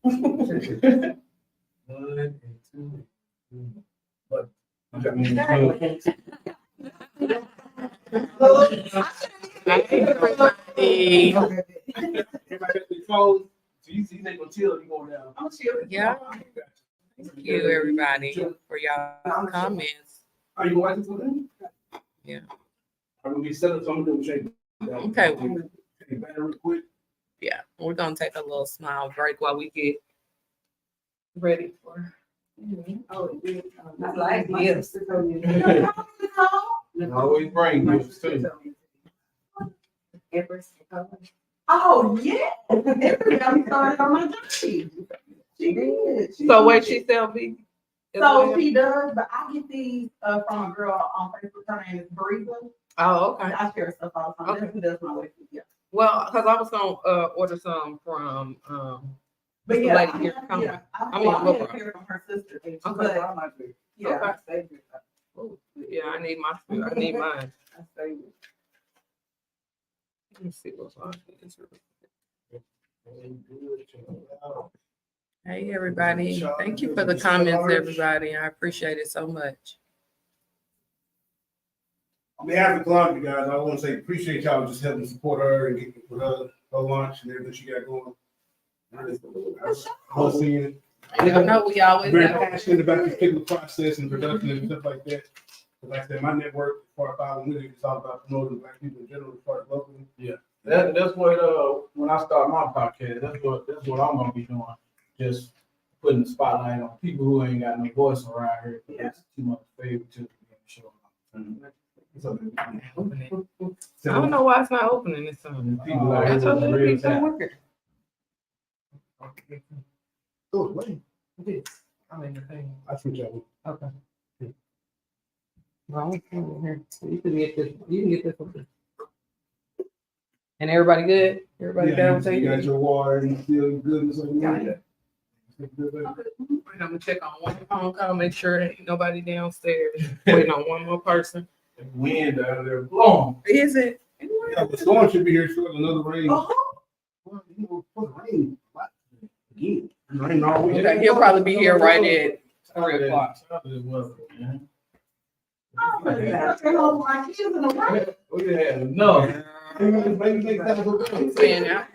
1 and 2. But Hey, everybody. everybody close. So you see they gonna chill, you go down. I'm chill. Yeah, thank you everybody for y'all comments. Are you watching something? Yeah. I'm gonna be set up, so I'm gonna change. Okay. Take back real quick. Yeah, we're gonna take a little small break while we get ready for. Oh, yeah. I like my gifts. sister told me. Always bring My gifts sister too. told me. Empress. Oh, yeah. Everybody started on my journey. She did. So wait, she sell vegan? So she does, but I get these from a girl on Facebook. Her name is Breeza. Oh, okay. I share stuff all the time. Okay. That's who does my way. Yeah. Well, because I was gonna order some from But the yeah, lady here coming. I mean, mean, look I her. hear from her sister. Okay. But, yeah. Oh, yeah, I need I need mine. Let me see what's on this. Hey, everybody. Thank you for the comments, everybody. I appreciate it so much. On behalf of Kalondra, guys, I want to say appreciate y'all just helping support her and get with her lunch and everything she got going. I love seeing it. I know we always Very have. passionate about this particular process and production and stuff like that. Like I said, my network, as far as following music, is all about promoting Black people in general, as far as locally. That's what when I start my podcast, that's what I'm gonna be doing. Just putting the spotlight on people who ain't got no voice around here. It's too much favoritism being shown. I don't know why it's not opening this time. People like That's how this is little real people talent. working. Oh, wait. I'm in the thing. I switch out. Okay. Well, I'm here. So you can get this. You can get this one. And everybody good? Everybody down with You got it? your water and you feel good and stuff like that. I'm gonna check on one phone call, make sure ain't nobody downstairs. Waiting on one more person. The wind out there blowing. Is it? Yeah, the storm should be here shortly, another rain. Oh, Well, you know, supposed to rain. What? Again. Rain all week. Okay, he'll probably be here right at 3 o'clock. my kids in the way. We had enough. I'm saying that.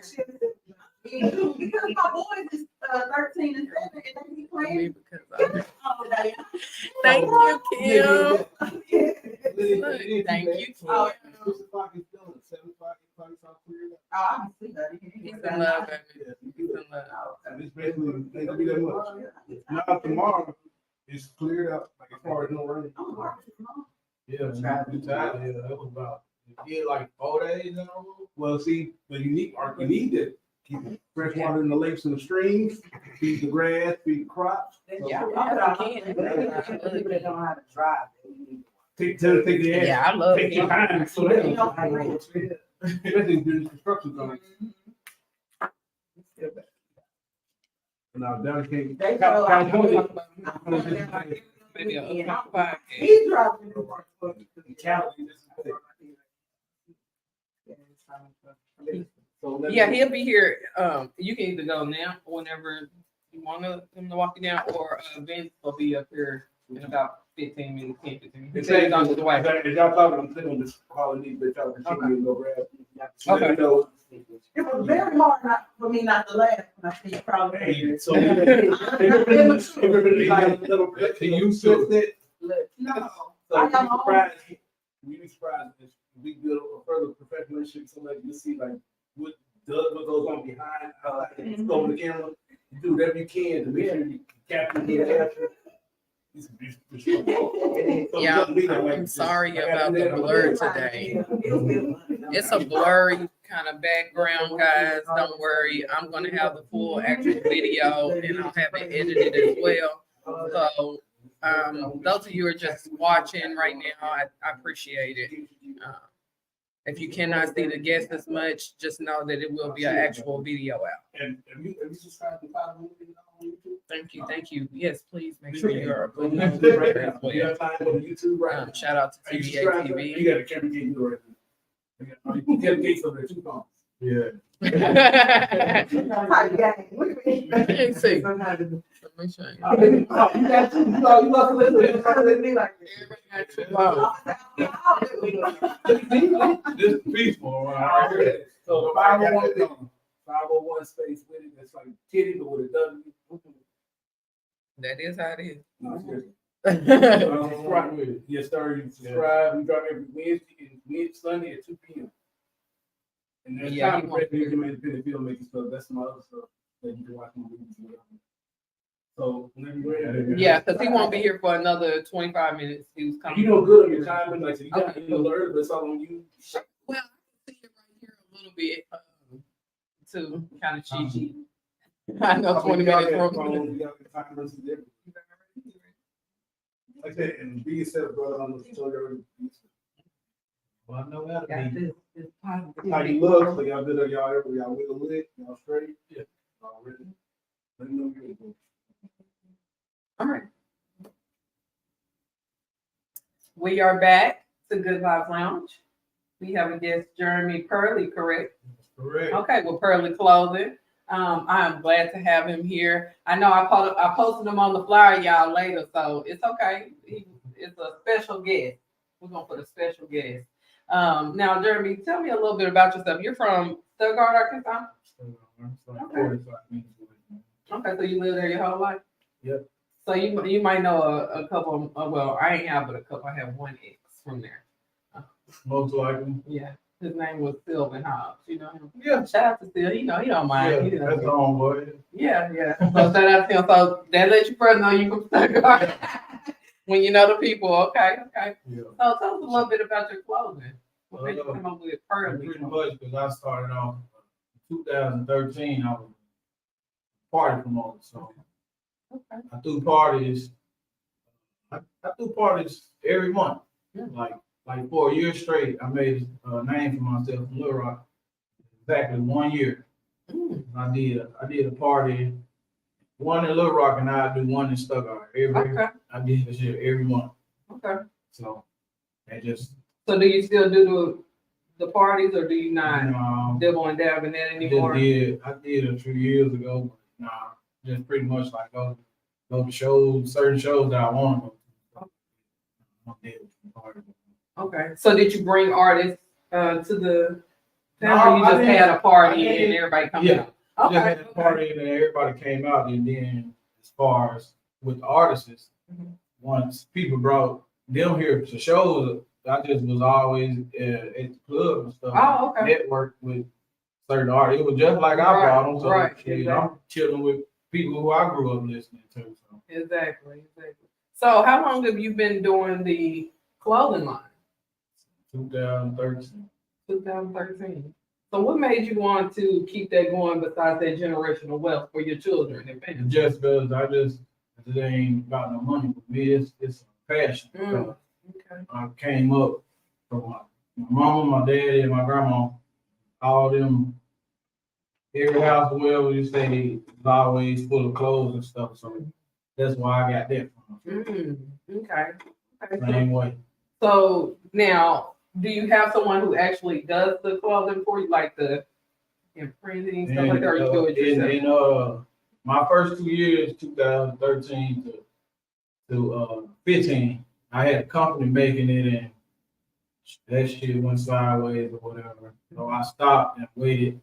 Because my boys is 13 and 7 and they be playing all day. Thank you, Kim. Thank you, Oh, Kim. 6 o'clock is done. 7 o'clock, 8 o'clock, it's all cleared up. I can see that. He's in love, baby. He's in love. And it's basically, ain't gonna be that much. Now tomorrow, it's cleared up, like as far as no rain. Yeah, you tired, yeah, that was about, you did like 4 days in a row. Well, see, but you need to keep fresh water in the lakes and the streams, feed the grass, feed the crops. Yeah. People that don't know how to drive. Take the ass. Yeah, I love Take your it. time. So they You know, don't. Especially during construction zone. Now, down came. They California. Maybe a podcast. He's driving the work. Yeah, he'll be here. You can either go now or whenever you want him to walk you down, or Vince will be up here in about 15 minutes, 10, 15 minutes. He said he's on his way. If y'all talking, I'm sitting on this calling these, but y'all can continue and go grab. Okay. Let me know. It was very hard for me not to laugh when I see you probably. Hey, so. Everybody like a little bit. He used to it. No. So we surprised, we surprised if we build a further professionalism, so like you see like what goes on behind, it's over the camera. You do whatever you can to make sure you capture the Yeah, I'm sorry about the blur today. It's a blurry kind of background, guys. Don't worry. I'm going to have the full actual video and I'll have it edited as well. So, those of you who are just watching right now, I appreciate it. If you cannot see the guests as much, just know that it will be an actual video out. And have you subscribed to Five on YouTube? Thank you. Yes, please make sure you are. You have time to go to YouTube, right? Shout out to You TVA got a TV. camera game right now. You got a gate over there, 2 phones. Yeah. Can't see. Let me show you. This is peaceful around here. So the 501 space with it, that's like kitty, but with a W. That is how it is. No, seriously. Okay. Subscribe with it. Yes, sir. You subscribe. We drop every Wednesday and Sunday at 2 p.m. And there's Yeah, time he for won't independent filmmaking stuff. That's some other stuff that you can watch on movies and whatever. So whenever you're ready. Yeah, because he won't be here for another 25 minutes. He was coming. You know good on your time, and like so you got Okay. to alert, but it's all on you. Well, I can see it right here a little bit to kind of cheat. I know 20 minutes from. Like that, and be yourself, brother. I'm gonna tell you. Well, I know that. How you look, so y'all did y'all with a lid, y'all straight. Yeah. Already. Let me know you're good. All right. We are back to Good Vibes Lounge. We have a guest, Jeramy Purley, correct? Correct. Okay, with Purley Clothing. I am glad to have him here. I know I posted him on the flyer, y'all, later, so it's okay. It's a special guest. We're gonna put a special guest. Now, Jeremy, tell me a little bit about yourself. You're from Stuttgart, Arkansas? Okay, so you live there your whole life? Yep. So you might know a couple. Well, I ain't have but a couple. I have one ex from there. Most likely. Yeah, his name was Sylvan Hobbs. You know him? Yeah. Shout out to Sil. He don't mind. He Yeah, don't that's the homeboy. Yeah. So shout out to him. So that lets you first know you from Stuttgart when you know the people. Okay. Yeah. So tell us a little bit about your clothing. What made you come up with Purley? Pretty much because I started off in 2013. I was a party promoter, so Okay. I threw parties. I threw parties every month. Yeah. Like for a year straight, I made a name for myself in Little Rock. Exactly 1 year. I did a party, one in Little Rock, and I do one in Stuttgart. I did this year every month. Okay. So that just So do you still do the parties, or do you not dibble and dab in that anymore? I did a few years ago, but nah, just pretty much like go to shows, certain shows that I want to go to. Okay. So did you bring artists to the No, family? You I just didn't. had a party I didn't. and everybody come Yeah. out? I just had a party and everybody came out, and then as far as with the artists, Mhm. once people brought them here to shows, I just was always at the club and stuff. Oh, okay. Network with certain artists. It was just like I brought them. So Right, shit, exactly. I'm chilling with people who I grew up listening to. So Exactly. So how long have you been doing the clothing line? 2013. 2013. So what made you want to keep that going besides that generational wealth for your children and family? Just because it ain't about no money for me. It's a passion. Mm. Okay. I came up from my mama, my daddy, and my grandma. All them, every house where we stay is always full of clothes and stuff. So that's why I got that from. Okay. Okay. Same way. So now, do you have someone who actually does the clothing for you, like the imprinting stuff like that, or you do it yourself? My first 2 years, 2013 to 15, I had a company making it, and that shit went sideways or whatever. So I stopped and waited,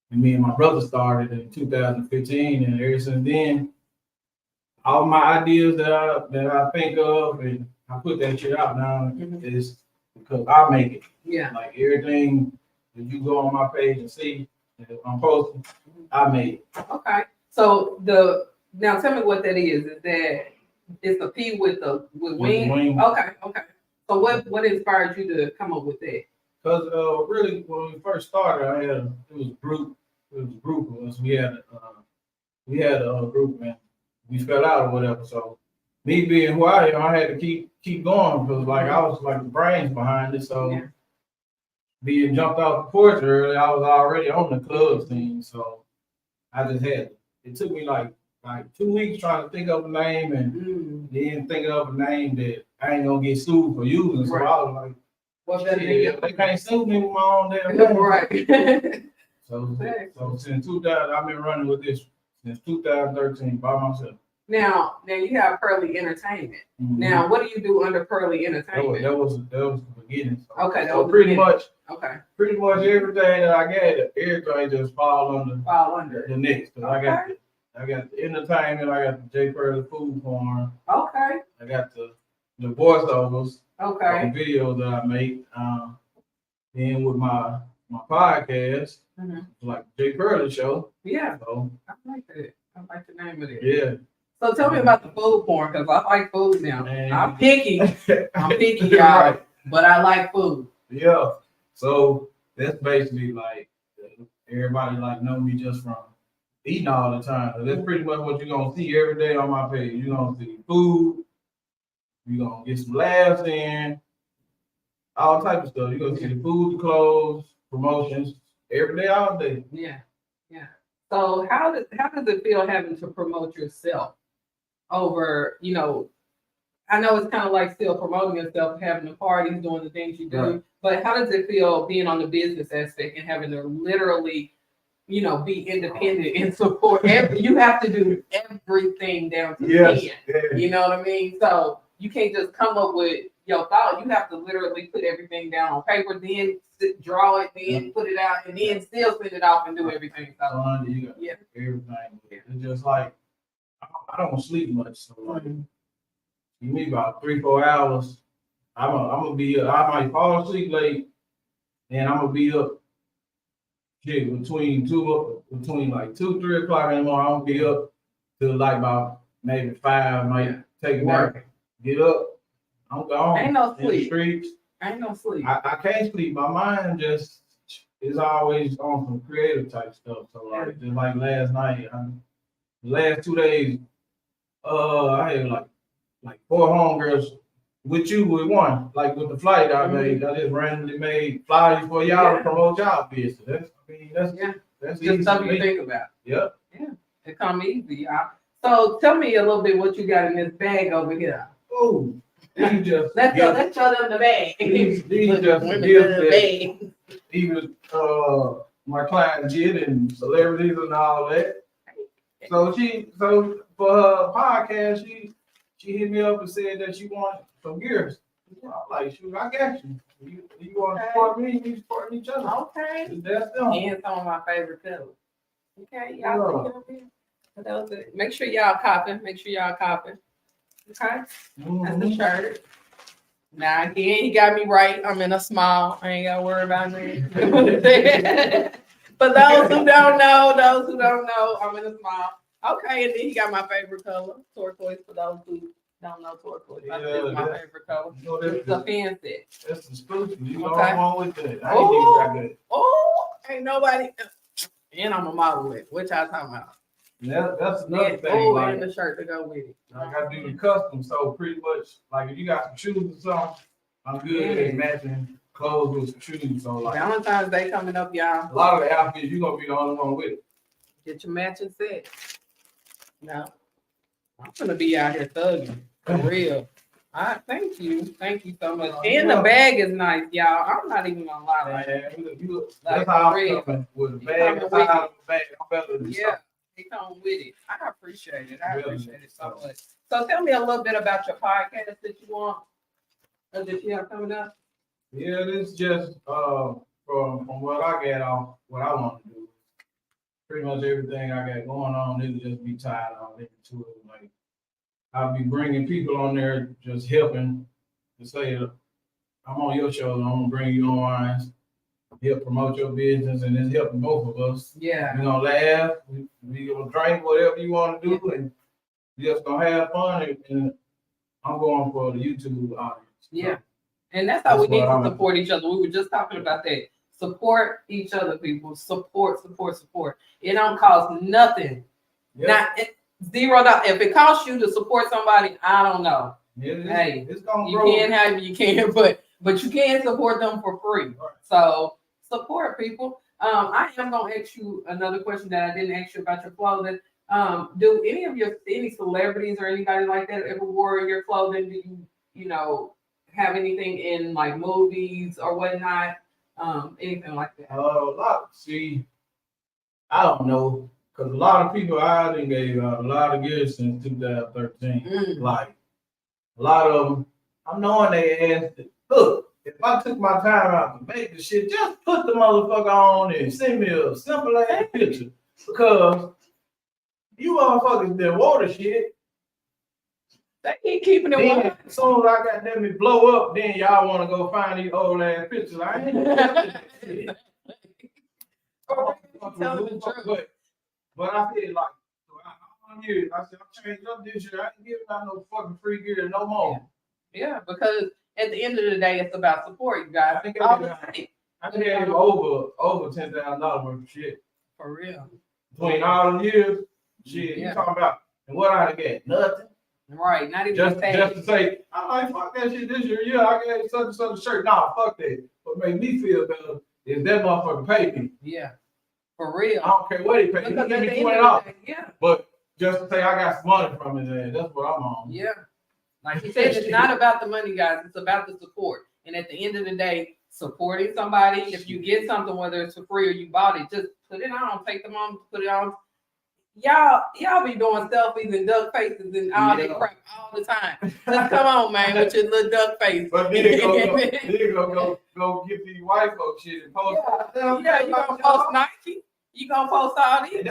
and me and my brother started in 2015, and ever since then, all my ideas that I think of, and I put that shit out now, is because I make it. Yeah. Like everything that you go on my page and see that I'm posting, I made it. Okay. So now tell me what that is. Is that it's a P with wing? wing. Okay. Okay. So what inspired you to come up with that? Because really, when we first started, it was a group of us. We had a group, and we fell out or whatever. So me being who I am, I had to keep going because like I was like the brains behind it. So Yeah. being jumped off the porch early, I was already on the club scene. So I just had it took me like 2 weeks trying to think of a name and then thinking of a name that I ain't gonna get sued for using. So Right. I was like, What better shit, they can't sue me with my own damn name. Right. So since 2000, I've been running with this since 2013 by myself. Now you have Purley Entertainment. Mhm. Now, what do you do under Purley Entertainment? That was the beginning. So, Okay, that so was the pretty beginning. much Okay. everything that I got, everything just fall under Fall under. the next. Cause I got the entertainment, I got the J. Purley Food Farm, Okay. I got the voiceovers, Okay. the videos that I make. Then with my podcast, Mhm. like J. Purley Show. Yeah, So I like that. I like the name of it. yeah. So tell me about the food porn, because I like food now. Man. I'm picky, y'all, Right. but I like food. Yeah. So that's basically like everybody like know me just from eating all the time. So that's pretty much what you're gonna see every day on my page. You're gonna see food, you're gonna get some laughs in, all type of stuff. You're gonna see the food, the clothes, promotions, every day, all day. Yeah, yeah. So how does it feel having to promote yourself over, I know it's kind of like still promoting yourself, having the parties, doing the things you do, Right. but how does it feel being on the business aspect and having to literally, be independent and support you have to do everything down to 10. Yeah. You know what I mean? So you can't just come up with your thought. You have to literally put everything down on paper, then draw it, then put it out, and then still send it off and do everything. So You got yeah. everything. It's just like I don't sleep much, so like give me about 3-4 hours. I'm gonna be up. I might fall asleep late, and I'm gonna be up. Shit, between 2-3 o'clock in the morning, I'm gonna be up till like about maybe 5. Might take a nap, get up. I'm gone. Ain't no In the sleep. streets. Ain't no sleep. I can't sleep. My mind just is always on some creative type stuff. So like just like last night, the last 2 days, I had like 4 homegirls with one, like with the flight I made. I just randomly made flyers for y'all to promote y'all business. That's just easy stuff to you me. think about. Yep. Yeah, it come easy, y'all. So tell me a little bit what you got in this bag over here. Oh, these just Let's go. Let's show them the bag. These just Women gifts in the that bag. even my clients get and celebrities and all that. So for her podcast, she hit me up and said that she wanted some gears. I'm like, shoot, I got you. You want to support me? You support each other. Okay. That's them. And some of my favorite colors. Okay, y'all see it over here? So that was it. Make sure y'all copy. Okay, that's the shirt. Now again, he got me right. I'm in a small. I ain't gotta worry about that. For those who don't know, I'm in a small. Okay, and then he got my favorite color, turquoise. For those who Don't know turquoise. Yeah, That's my that- favorite color. You know, It's a pen set. that's exclusive. You know Okay. I'm on with that. I ain't even got that. Oh, ain't nobody. And I'm a model it. What y'all talking about? That's another thing. Oh, Like, and the shirt to go with it. I got to do the custom, so pretty much, like if you got some shoes or something, I'm good at matching clothes with some shoes. So like Valentine's Day coming up, y'all. a lot of the outfits, you gonna be the only one with it. Get your matching set. No, I'm gonna be out here thugging for real. Thank you so much. And the bag is nice, y'all. I'm not even gonna lie. Man, Like, that's how for real. I'm coming with a You bag. coming That's how with I'm bag. I'm better than Yeah, he come with it. I appreciate it. I Really? appreciate it so much. So tell me a little bit about your podcast that you want, or that you have coming up. Yeah, this just from what I get off, what I want to do. Pretty much everything I got going on, it'll just be tied on into it. Like I'll be bringing people on there, just helping to say, I'm on your show, and I'm gonna bring you on mine, help promote your business, and it's helping both of us. Yeah. We're gonna laugh, we gonna drink whatever you want to do, and just gonna have fun. And I'm going for the YouTube audience. Yeah. And that's how we That's need what to I'm- support each other. We were just talking about that. Support each other, people. Support. It don't cost nothing. Yeah, $0. If it costs you to support somebody, I don't know. Hey, it's gonna You grow. can have you can, but you can support them for free. So support people. I am gonna ask you another question that I didn't ask you about your clothing. Do any celebrities or anybody like that ever wore your clothing? Do you have anything in like movies or whatnot? Anything like that? I don't know, because a lot of people I done gave out a lot of gifts since 2013. Mm. Like, a lot of them, I'm knowing they asked, look, if I took my time out to make the shit, just put the motherfucker on and send me a simple ass picture. Because you motherfuckers that wore the shit, They keep keeping it then warm. as soon as I got them to blow up, then y'all want to go find these old ass pictures. I ain't doing that shit. Telling the truth. But I feel like, so I'm here. I said, I'm changing up this year. I ain't giving out no fucking free gear no more. Yeah, because at the end of the day, it's about support, you guys. I think All the time. I gave over $10,000 worth of shit. For real. Between all the years, shit, Yeah. you talking about, and what I get? Nothing. Right. Not even Just paid. to say, I'm like, fuck that shit this year. Yeah, I gave such and such a shirt. Nah, fuck that. What made me feel better is that motherfucker paid me. Yeah. For real. I don't care what he paid. He Because give at me the end $20. of the day, yeah. But just to say I got some money from his ass, that's what I'm on. Yeah. Like you said, it's not about the money, guys. It's about the support. And at the end of the day, supporting somebody, if you get something, whether it's for free or you bought it, just put it on, take them on, put it on. Y'all be doing selfies and duck faces and all that crap all the time. Just come on, man, with your little duck face. But then go get these white folks shit and post. Yeah, you gonna post Nike? You gonna post all these?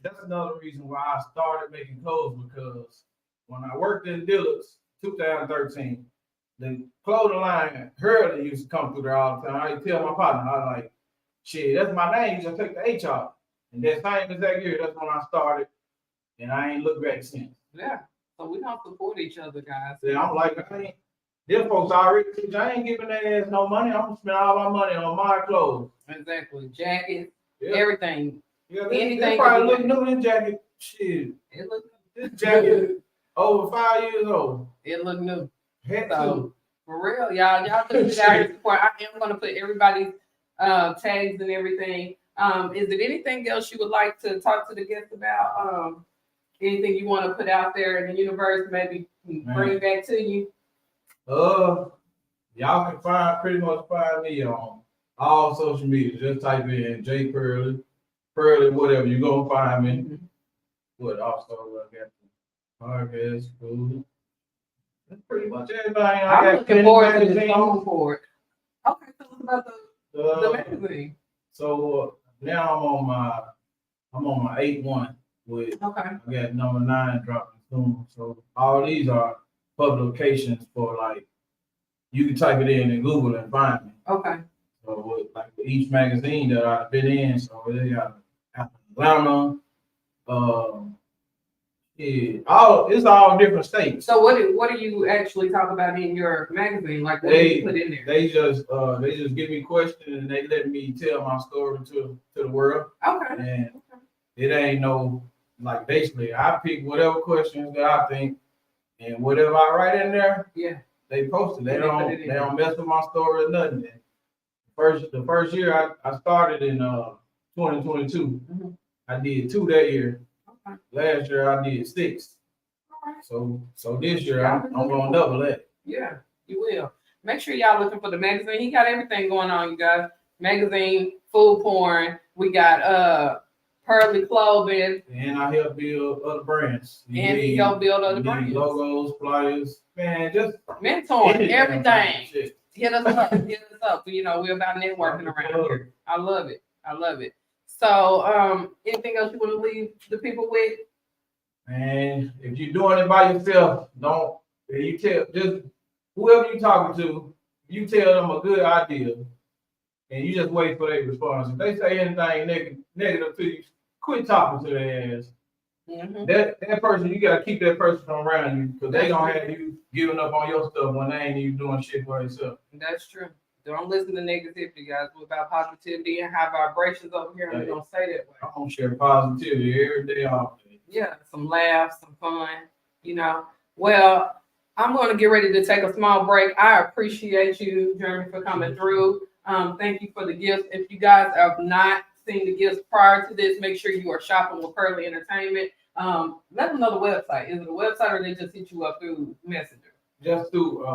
That's another reason why I started making clothes, because when I worked in Dillard's 2013, the clothing line Hurley used to come through there all the time. I used to tell my partner, I was like, shit, that's my name, just take the H off. And that same exact year, that's when I started, and I ain't looked back since. Yeah. So we don't support each other, guys. Then I'm like, them folks already, I ain't giving their ass no money. I'm gonna spend all my money on my clothes. Exactly. Jackets, Yeah. everything. Yeah, Anything this probably can look be new, this jacket. Shit, It look this jacket over 5 years old. it look new. Heck to. So for real, y'all just get out here support. I am gonna put everybody's tags and everything. Is there anything else you would like to talk to the guests about? Anything you want to put out there in the universe, maybe bring back to you? Y'all can pretty much find me on all social media. Just type in J Purley, whatever, you gonna find me. Mhm. What also I got the podcast, food. That's pretty much everything. I I'm got looking forward to this magazine. phone for it. Okay, tell us about the magazine. So now I'm on my 8-1 with. Okay. I got number 9 dropping soon. So all these are publications for, like, you can type it in Google and find me. Okay. So with, like, each magazine that I've been in, so they got Atlanta, Yeah, it's all different states. So what do you actually talk about in your magazine? Like what do you put in there? They just give me questions and they let me tell my story to the world. Okay. And it ain't no, like, basically I pick whatever questions that I think and whatever I write in there, Yeah. they post it. They They put don't it in they don't mess with my story or nothing. The first year I started in 2022. Mhm. I did 2 that year. Okay. Last year I did 6. All right. So this year I'm gonna double that. Yeah, you will. Make sure y'all looking for the magazine. He got everything going on, you guys. Magazine, food porn. We got Purley Clothing, And I help build other brands. You and he need- helped build other you need brands. logos, flyers, man, just Mentoring, everything. Shit. Hit us up. Hit us up. You know, we're about networking around here. I love it. I love it. So, anything else you want to leave the people with? Man, if you're doing it by yourself, don't. You tell just whoever you talking to, you tell them a good idea, and you just wait for their response. If they say anything negative to you, quit talking to their ass. Mm-hmm. That person, you gotta keep that person from around you because they gonna have you giving up on your stuff when they ain't even doing shit for themselves. That's true. Don't listen to negativity, guys. We're about positivity and high vibrations over here, and we're gonna say that way. I'm gonna share positivity every day, all day. Yeah, some laughs, some fun, you know. Well, I'm going to get ready to take a small break. I appreciate you, Jeremy, for coming through. Thank you for the gifts. If you guys have not seen the gifts prior to this, make sure you are shopping with Purley Entertainment. Let them know the website. Is it a website or they just hit you up through Messenger? Just through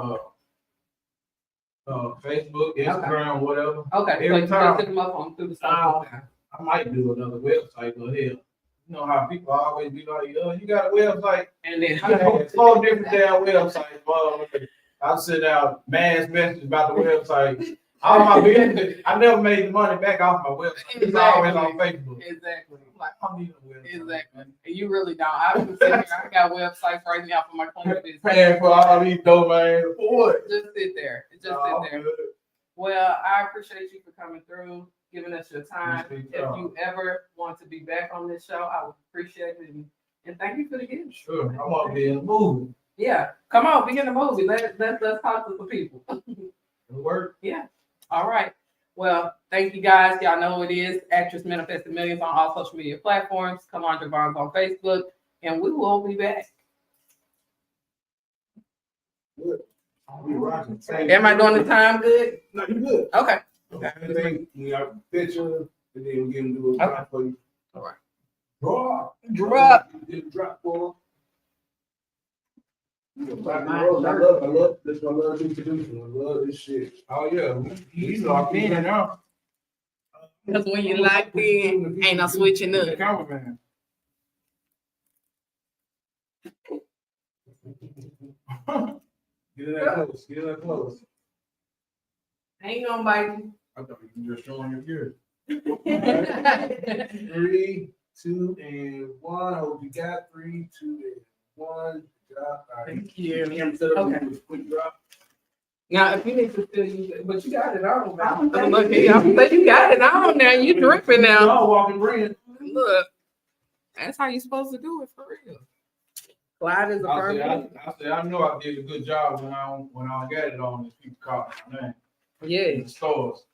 Facebook, Instagram, whatever. Okay, so Every you time. just hit them up on through the social. I might do another website, but hell, you know how people always be like, you got a website? And then I have 4 different damn websites, bro. I send out mass messages about the website. All my business, I never made the money back off my website. It's always on Facebook. Exactly. I'm like, I don't need a website. Exactly. And you really don't. I've been sitting here, I got websites right now for my clinic business. Paying for all these domains. For what? Just sit there. Just No, sit there. I'm good. Well, I appreciate you for coming through, giving us your time. Appreciate If y'all. you ever want to be back on this show, I would appreciate it. And thank you for the gift. Sure, I want to be in the movie. Yeah. Come on, be in the movie. Let's talk to some people. It work. Yeah. All right. Well, thank you guys. Y'all know who it is. Actress Manifested Millions on all social media platforms. Kalondra Vaughns on Facebook. And we will be back. Good. We rocking. Am I doing the time good? No, you good. Okay. Everything, we got a picture, and then we get him to do a drop for you. All right. Drop. Get a drop for him. I love this. I love introducing. I love this shit. Oh yeah, he's locked in now. Because when you locked in, ain't no switching The up. cameraman. Get in that close. Get in that close. Ain't gonna bite you. I thought you were just showing your gear. 3, 2, and 1. Hope you got 3, 2, and 1. Good job. All right. Thank you. Camera set up. Okay. Quick drop. Now, if you need to still use it, but you got it on. I'm Man. Look here, I'm saying you got it on now. You dripping now. Y'all walking brand. Look, that's how you supposed to do it for real. Clyde is a perfect. I know I did a good job when I got it on. These people called my name. Yeah. In the stores.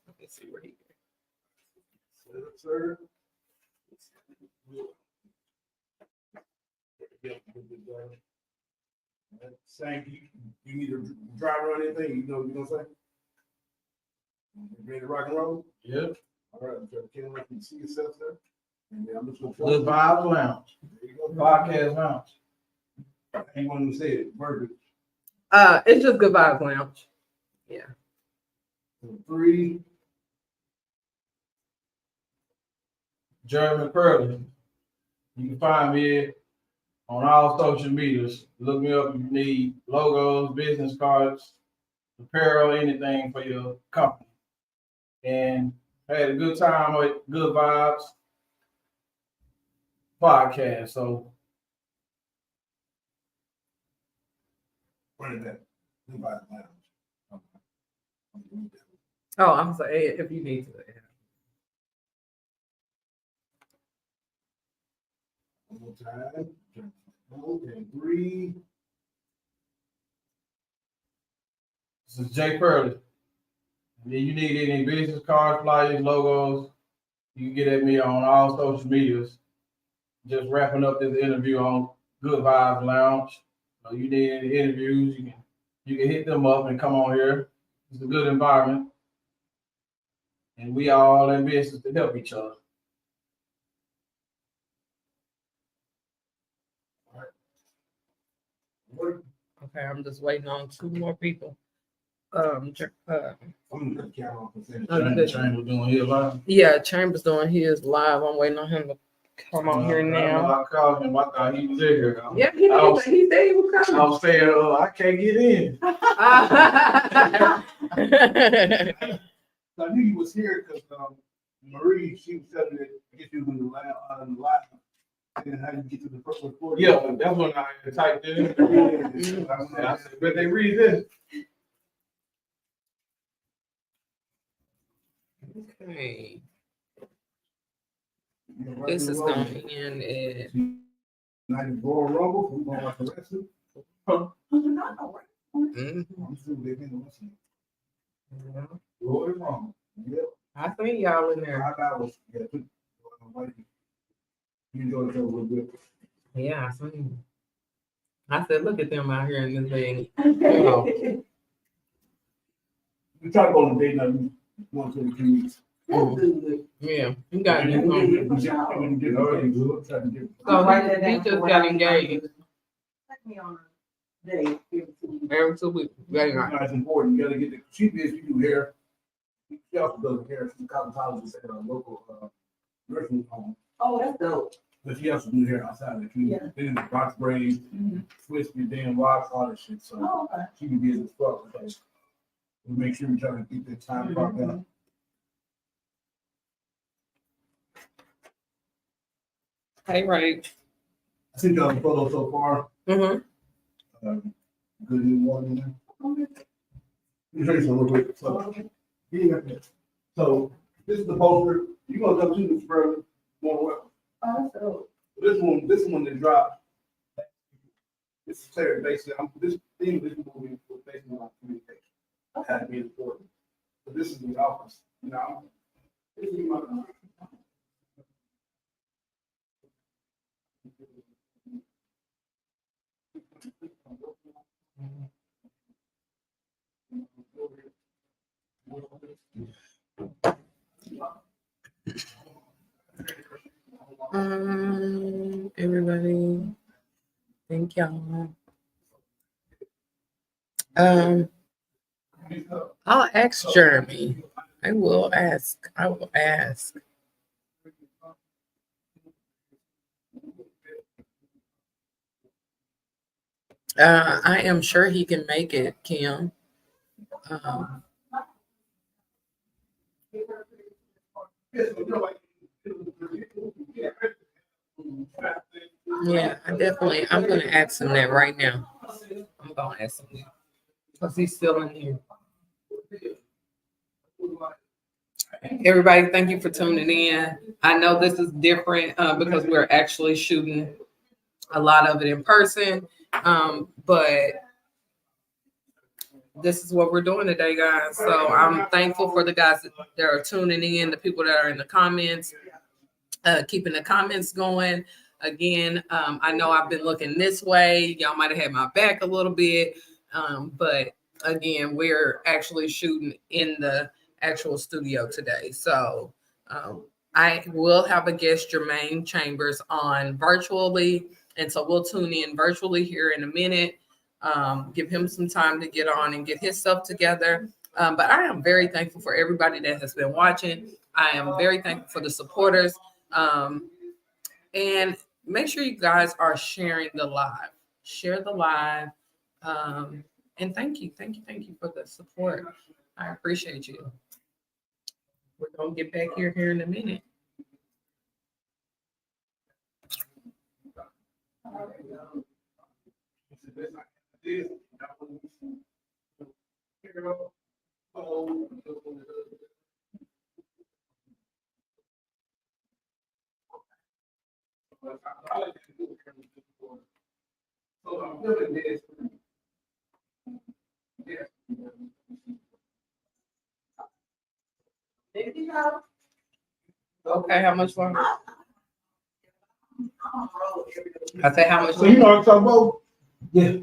Let me see where he. Sir. Thank you. You need a driver or anything? You know what you're gonna say? Ready to rock and roll? Yep. All right, can't let you see yourself there. And then I'm just gonna. Good Vibes Lounge. There you go. Podcast Lounge. Anyone who said it, perfect. It's just Good Vibes Lounge. 3. Jeramy Purley. You can find me on all social medias. Look me up if you need logos, business cards, apparel, anything for your company. And had a good time with Good Vibes podcast. So Run it back. Goodbye, lounge. Oh, I'm sorry. If you need to. One more time. And 3. This is Jay Purley. And if you need any business cards, flyers, logos, you can get at me on all social medias. Just wrapping up this interview on Good Vibes Lounge. So you need any interviews, you can hit them up and come on here. It's a good environment. And we are all in business to help each other. Okay, I'm just waiting on 2 more people. I'm gonna put the camera on for a second. Chambers doing here live. Yeah, Chambers doing his live. I'm waiting on him to come on here now. I called him. I thought he was there. Yeah, he said he was I coming. was saying, I can't get in. I knew you was here because Marie, she was telling me that I guess you was in the live. And how you get to the first report. Yeah, that's when I typed in. I said, but they read this. Okay, this is going to end at. Night of Royal Rumble. We're going to watch the wrestling. Mhm. I'm sure they've been watching. Yeah. Royal Rumble. Yep. I seen y'all in there. 5 hours. Yeah, you enjoy the show real good. Yeah, I seen. I said, look at them out here in this thing. We try to go on a date night once every 2 weeks. Yeah, you got to do something. So Oh, write that he down. just got engaged Take me on a date. every 2 weeks. Very nice. It's important. You gotta get the, she do hair. She also does hair. She's a cosmetologist at a local nursing home. Oh, that's dope. But she also do hair outside of it. Yeah. Then the box braids, twist your damn locks, all that shit. So Oh, okay. she can be as fuck. We make sure we try to keep that time clock down. Hey, right. I sent y'all the photo so far. Mm-hmm. Good in one there. Let me show you something real quick. So this is the poster. You're gonna come to this for more welcome. Oh, so. This one that dropped. This is Sarah basically. This theme of this movie was based on communication. Had to be important. So this is the office. Now, this is my. Everybody, thank y'all. I'll ask Jeremy. I will ask. I am sure he can make it, Kim. Yeah, I'm gonna ask him that right now. I'm gonna ask him that. Because he's still in here. Everybody, thank you for tuning in. I know this is different because we're actually shooting a lot of it in person. But this is what we're doing today, guys. So I'm thankful for the guys that are tuning in, the people that are in the comments, keeping the comments going. Again, I know I've been looking this way. Y'all might have had my back a little bit. But again, we're actually shooting in the actual studio today. So I will have a guest, Jermaine Chambers, on virtually. And so we'll tune in virtually here in a minute. Give him some time to get on and get his stuff together. But I am very thankful for everybody that has been watching. I am very thankful for the supporters. And make sure you guys are sharing the live. Share the live. And thank you for the support. I appreciate you. We're gonna get back here in a minute. I'm feeling this. Okay, how much longer? I say how much So you longer? know what I'm talking about? Yeah.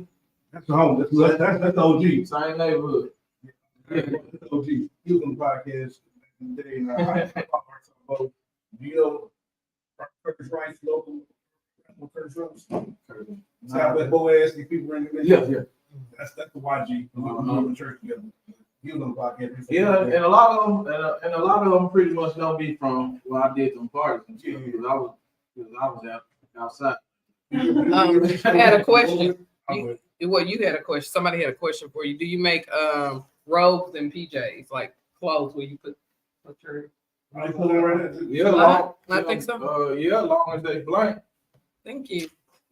That's the home. That's the OG. Same neighborhood. That's the OG. You can podcast and day and about, you know, Curtis Rice local. Curtis Rice. Southwest Boaz, these people bring them in. Yeah. That's the YG. We were in church together. You know podcast. Yeah, and a lot of them pretty much know me from when I did some parties and stuff, because I was out outside. I had a question. I'm Well, you had a question. Somebody had a question for you. Do you make robes and PJs, like clothes where you put your? Are you pulling right now? Yeah, I think so. Yeah, long as they blank. Thank you.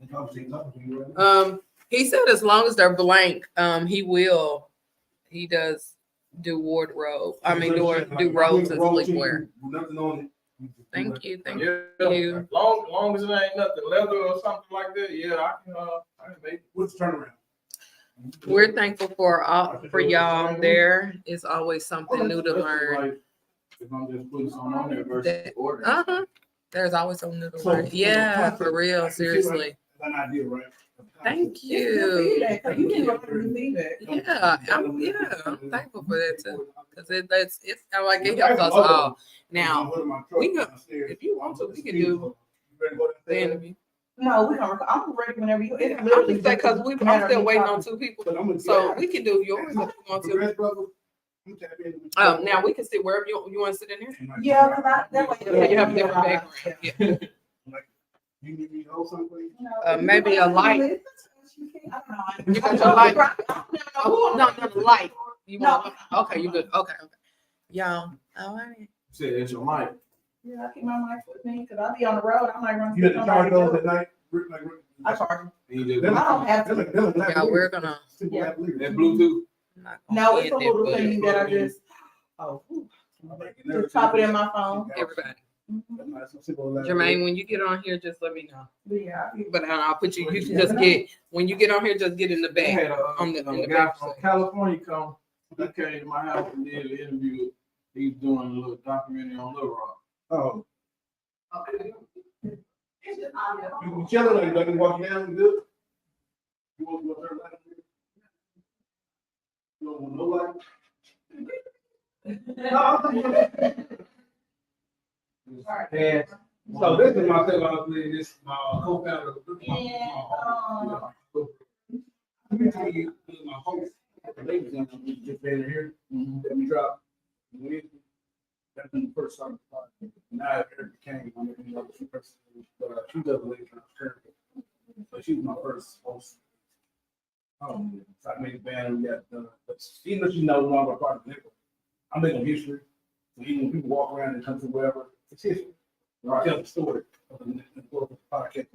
Right? He said as long as they're blank, he does do wardrobe. I mean, do robes and sleepwear. Nothing on it. Thank you. Thank Yeah, you. long as it ain't nothing leather or something like that. Yeah, I can make it. What's the turnaround? We're thankful for y'all. There is always something new to learn. Like, if I'm just putting something on there versus order. There's always something new to learn. Yeah, for real. Seriously. An idea, right? Thank you. You can go through the feedback. Yeah, I'm thankful for that too. Because it's like it helps us all. Now, we can, if you want to, we can do the interview. No, we don't. I'm ready whenever you. It's I'm literally just saying because I'm still waiting on 2 people, so we can do yours if you want to. Now we can sit wherever you want to sit in there. Yeah, because that way. You have a different background. Yeah. You need me to hold something? Maybe a light. You got your light. No, light. You want? Okay, you good. Okay. Y'all, all right. Said it's your mic. Yeah, I keep my mic with me because I'll be on the road. I'm like running. You had to charge those at night? I charge them. You I don't have to. Yeah, we're gonna. That Bluetooth. No, it's a little thing that I just. Oh, just pop it in my phone. Everybody. Jermaine, when you get on here, just let me know. Yeah. But I'll put you. You can just get when you get on here. Just get in the I back. had On the a guy back from side. California come. He came to my house and did an interview. He's doing a little documentary on Little Rock. Oh. You chilling or you let me walk down good? You want to go turn light on here? You don't want no light? And so this is myself, honestly, this my co-founder. Let me tell you, my host, the ladies and just been here, that we dropped. That's been the first time. Now Eric came, I mean, she does the lady currently. But she was my first host. So I made a band and we got but even though she knows a lot about part of the nickel, I'm making history. So even when people walk around and come to wherever, it's history. I tell the story of the podcast.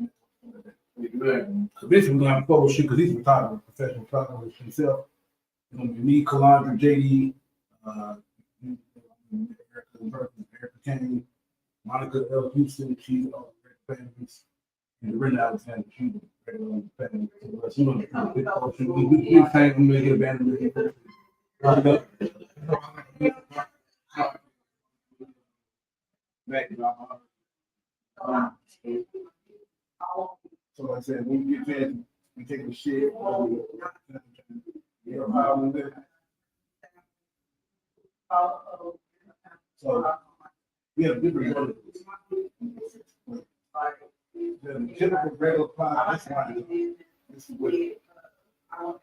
So basically, we're going to have a photo shoot because he's a photographer, professional photographer himself. It's going to be me, Kalondra, JD, Erica Kane, Monica L. Houston, she's families, and Brenda Alexander, she's families. So she's going to do a big photo shoot. We think we're going to get a band. Back in our so like I said, when you get in, we take the shit. Yeah, how we do. So we have different versions. The typical regular pie, this one, this is what they call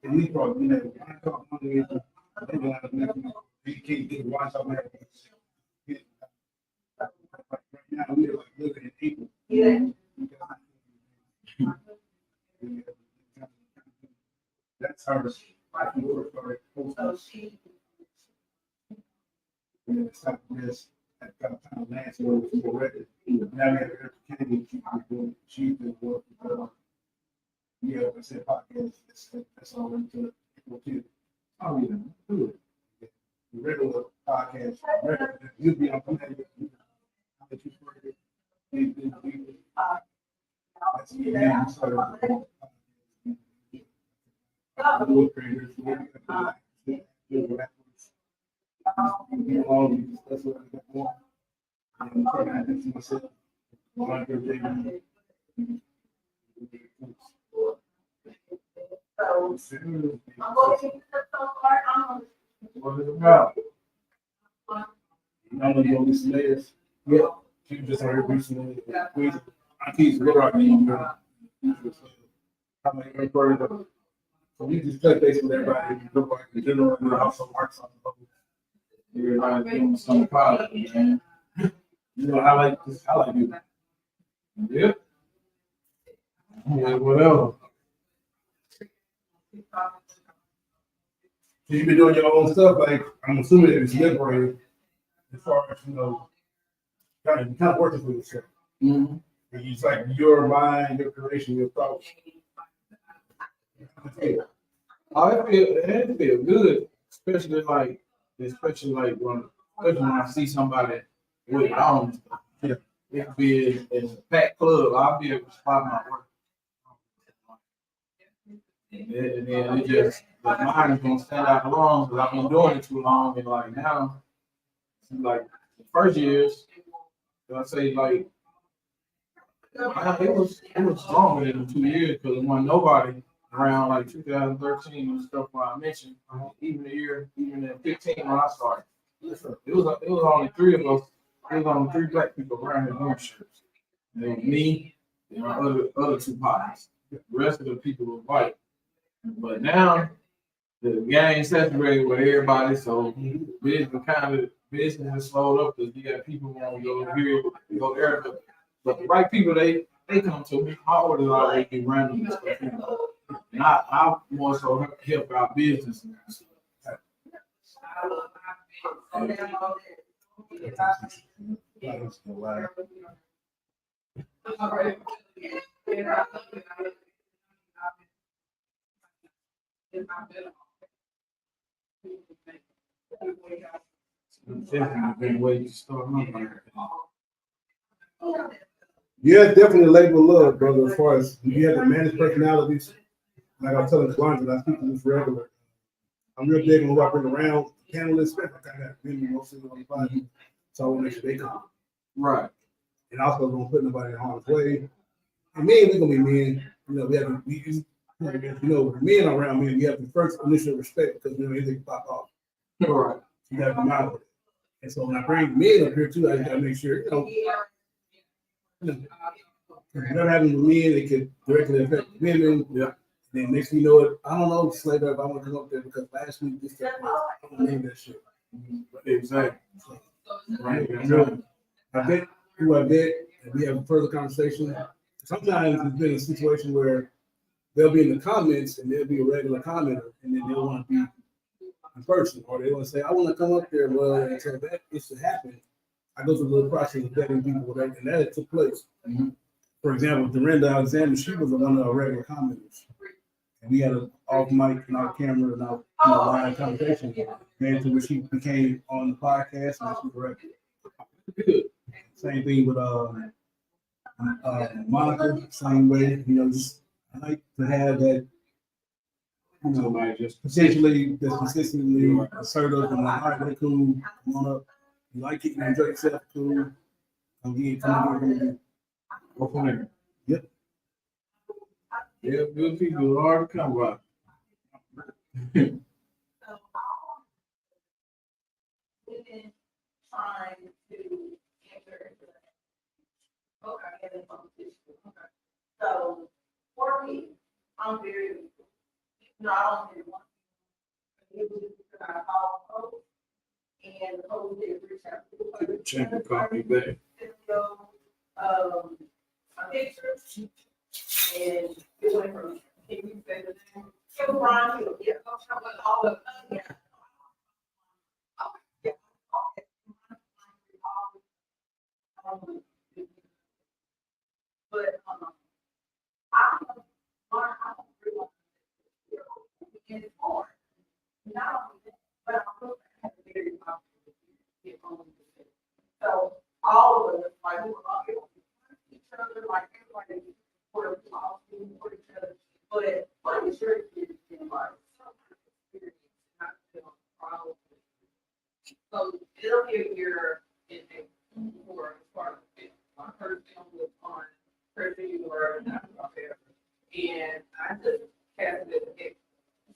and we probably never. You can't get watch out there. Right now, we're like looking at people. Yeah. That's her. It's like this. I've got time last year was already. Now we have Erica Kennedy. She's been working. Yeah, I said podcast. That's all into it. Oh, yeah, do it. The regular podcast. You'll be on That's the name of the creators. All these that's what I want. And myself. What is it about? I'm gonna go listen to this. Yeah, she just heard recently. I keep looking at I'm like, so we just touch base with everybody. Look like in general, and also works on the whole. Everybody doing some product, man. You know, I like this. I like you. Yep. Yeah, whatever. So you've been doing your own stuff, like I'm assuming it's liberated as far as kind of working for yourself. Mm-hmm. It's like your mind, your creation, your thoughts. Oh, it feel good, especially when I see somebody with arms. Yeah. It could be in a packed club. I'll be able to spot my work. And then it just the mind is gonna stand out long because I've been doing it too long, and like now, like the first years, I say like it was longer than the 2 years because there wasn't nobody around like 2013 and stuff where I mentioned even in 15 when I started. It was only three of us. It was only three black people around here doing shirts. And it was me and my other two partners. The rest of the people were white. But now the gang saturated with everybody, so business has slowed up because you got people want to go here, go there. But the right people, they come to me. I always always be random and stuff. And I more so help our business. Definitely been waiting to start my career. Yeah, definitely a labor of love, brother. As far as you have to manage personalities, like I was telling Kalondra, I speak to this regular. I'm real big on walking around panelists. I got many mostly on the body, so I want to make sure they come. Right. And also don't put nobody in harm's way. And men, we're gonna be men. We have to be, men around men. We have the first initial respect because anything can pop off. Right. You have to mind it. And so when I bring men up here too, I gotta make sure whatever happens with men, it could directly affect women. Yeah. And then next thing you know it, I don't know, Slater, if I want to come up there because last week this stuff was, I don't name that shit. Exactly. Right. I bet and we have a further conversation. Sometimes it's been a situation where they'll be in the comments and there'll be a regular commenter and then they'll want to be in person or they want to say, I want to come up there. Well, until that is to happen, I go through a little process of vetting people, whatever, and that took place. Mm-hmm. For example, Dorinda Alexander, she was one of our regular commenters. And we had an off mic and our camera and our live conversation. And to which she became on the podcast and she directed. Same thing with Monica, same way. Just I like to have that, Somebody just potentially that's consistently assertive and like, all right, we're cool, come on up. You like it, you enjoy yourself, cool. Come get. go from there. Yep. Yeah, good people are hard to come by. We've been trying to enter the competition. So for me, I'm very not only one. It was just I called Holmes and Holmes did reach out to the Champion copy back. Pictures and it went from you said the name. It was Ron Hill, yeah, all of yeah. Yeah. But I learned how to realize it's hard. Not only that, but I also have a very popular So it'll be a year in for as far as my first film was on Percy or not there. And I just casted it.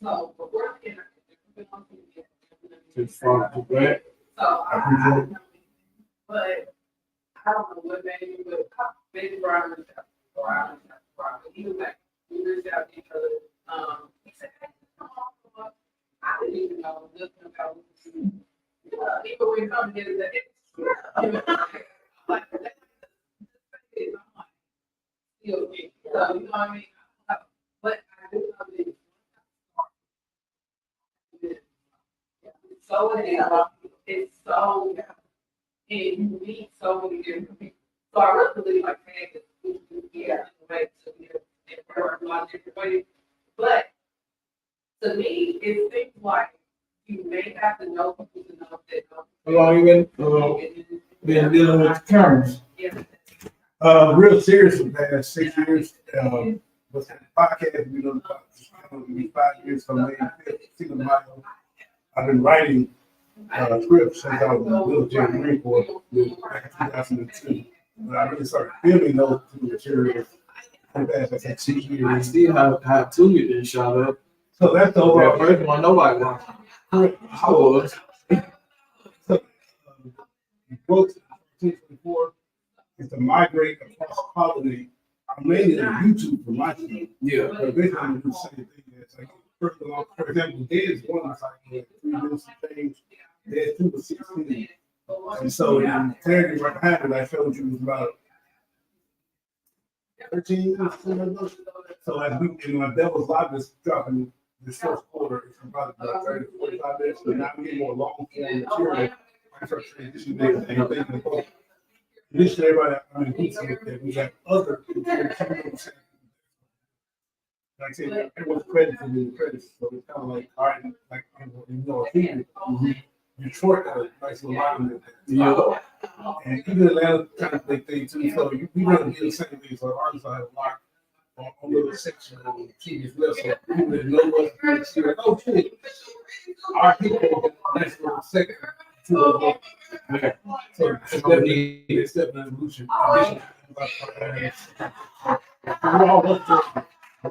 So before I came out, it's on TV. It's far too bad. So I appreciate it. but I don't know what made me, but maybe Brian was Brian. He was like, we reached out to each other. He said, hey, come on. I didn't even know nothing about it. People would come here and say, like, you know what I mean? But I do know that it's so, and you meet so many different people. So I really believe like man, yeah, way to be a lot of different ways. But to me, it seems like you may have to know people to know that know. How long you been dealing with the cameras? Yeah. Real serious for the past 6 years. With the podcast, we done about 5 years from May 5th. I've been writing scripts since I was in the military Marine Corps back in 2002. But I really started filming those two materials in the past like 6 I years. see how Tonia didn't shot up. So that's the That overall. first one, nobody watched. I was. The book 2024 is to migrate across the colony. I'm mainly on YouTube for my channel. Yeah. But basically, I'm doing the same thing. It's like, for example, Dead's one was like, Dead 2 was 16. And so in Terry right behind it, I showed you was about 13. So as we, and my Devil's Live is dropping this first quarter, it's about 30 to 45 minutes. So now I'm getting more long form material. I start transitioning everything. This to everybody, I mean, that we have other like I said, everyone's credited for the credits, so it's kind of like, all right, like, you know, Detroit got a nice little line in there. Yeah. And even Atlanta kind of big thing too, so we run the same thing, so Arkansas has a lot on the other section on TV as well, so people that know us, see like, oh shit, our people get a nice little second. So it's definitely a step in evolution. We're all up to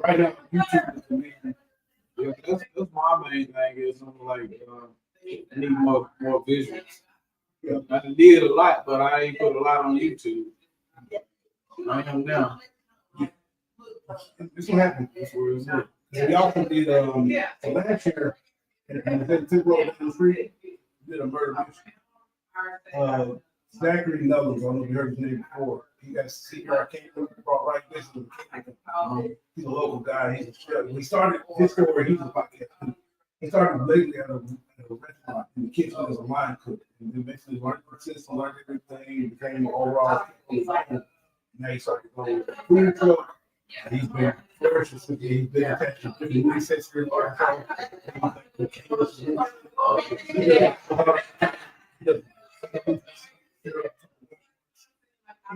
right now. YouTube is amazing. Yeah, that's my main thing is something like need more visuals. Yeah. I did a lot, but I ain't put a lot on YouTube. I am now. This will happen. That's where it's at. We also did so last year in the 10th road down the street, we did a murder mission. Zachary Nullins, I don't know if you heard his name before. He got CPR camera brought right next to him. He's a local guy. He's a chef. He started his story. He was a podcast. He started lately at a restaurant in the kitchen as a line cook. And eventually learned the system, learned everything, became an overall. Now he started going with the food truck. He's been flourishing since he's been attached to different resets here.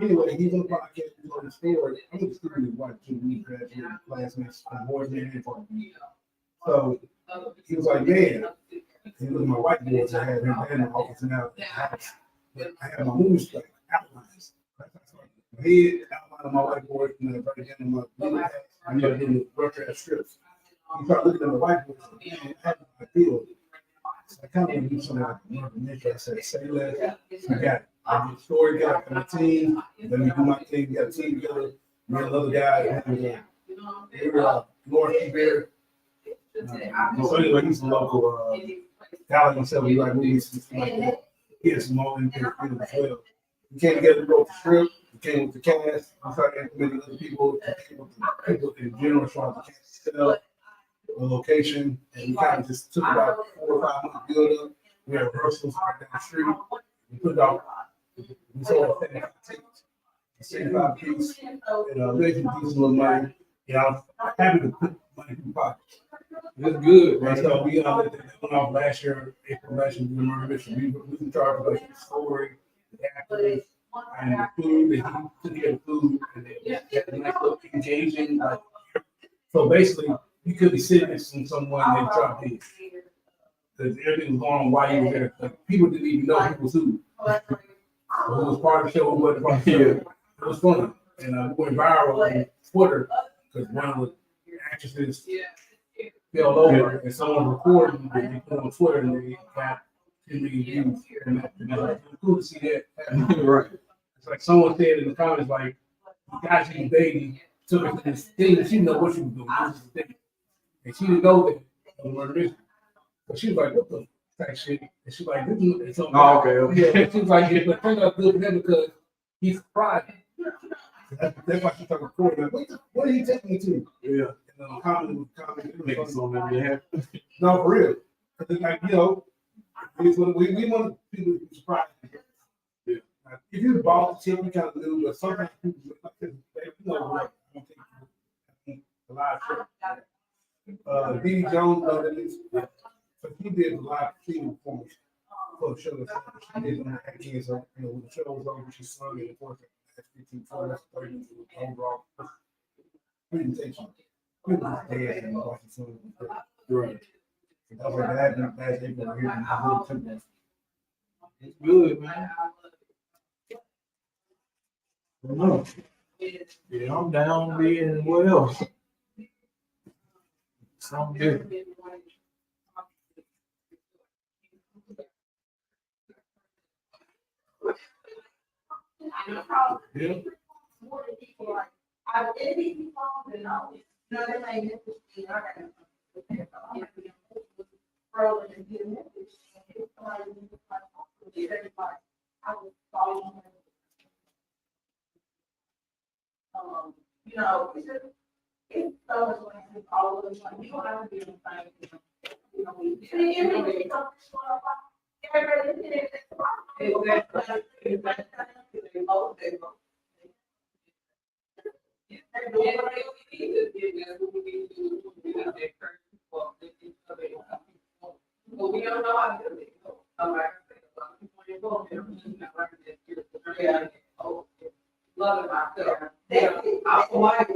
Anyway, he's on the podcast, he's on the story. I'm just doing his wife too. We graduated classmates from boys and for me. So he was like, man, he was my white boys. I had him in the office and out of the house. But I had my movies like outlines. My head outline of my white boys and then right down my blue hat. I never did the rough ass strips. He started looking at the white boys and I had my field. So I kind of want to do something like another niche. I said, say less. I got it. I did story, got a team. Then we do my thing. We got a team together. Me and another guy. They were Lawrence Bear. So anyway, he's a local guy himself. We like movies. He has some more input as well. We came together, wrote the script. We came with the cast. We started implementing other people. People in general trying to sell the location. And we kind of just took about 4 or 5 months to build up. We had rehearsals right down the street. We put it out. We sold 75 piece and making decent little money. Yeah, I was happy to put money in the pocket. That's good, And man. so we went off last year, April last year, we murder mission. We was in charge of like the story, the actors, and the food. And he took care of the food, and it had a nice little engaging. Like, so basically, you could be sitting next to someone and they dropped in. Because everything was going on while he was there. Like, people didn't even know he was who. Who was part of the show, who wasn't part of the show. It was funny. And it went viral on Twitter because one of the actresses fell over and someone recorded it and they put it on Twitter and they got 10 million views. And it was cool to see that happen. Right. It's like someone said in the comments, like, you got you, baby, took her to this thing that she didn't know what she was doing. This is the thing. And she didn't know that it was murder mystery. But she was like, what the type shit? And she was like, this is something. Oh, okay. Yeah, she was like, yeah, but turned out good for him because he's surprised. That's why she started recording. Like, what are you taking me to? Yeah. And comment. Making so many happen. No, for real. Because it's like, you know, we want people to be surprised. Yeah. If you're the boss, you kind of do, but sometimes people, you know, like, I don't think a lot of shit. Dee Jones, so he did a lot of singing performance for the show. She did on the kids, so, you know, when the show was over, she sung it, of course, 15, 20, 30, overall presentation. People was dead and watching some of it. Right. I was like, that's April here, and I really took that. It's good, man. I don't know. Yeah, I'm down being what else? Something different. Yeah. You know, it's so much like all of us, like, you don't have to be in the same, you know, But we don't know how to do it. Yeah. Loving myself. I'm like,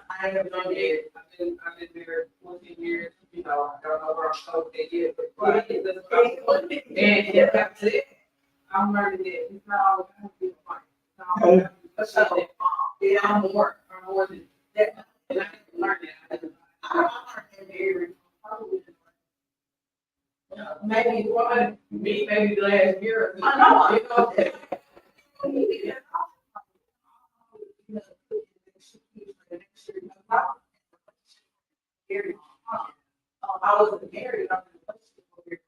I ain't done it. I've been there 14 years, you know, I don't know where I'm supposed to get, but and that's it. I'm learning that it's not always going to be fun. Yeah, I'm more than that. And I can learn that. I learned very maybe one, maybe the last year or two. I know, you know. I was married. I was in a relationship for a very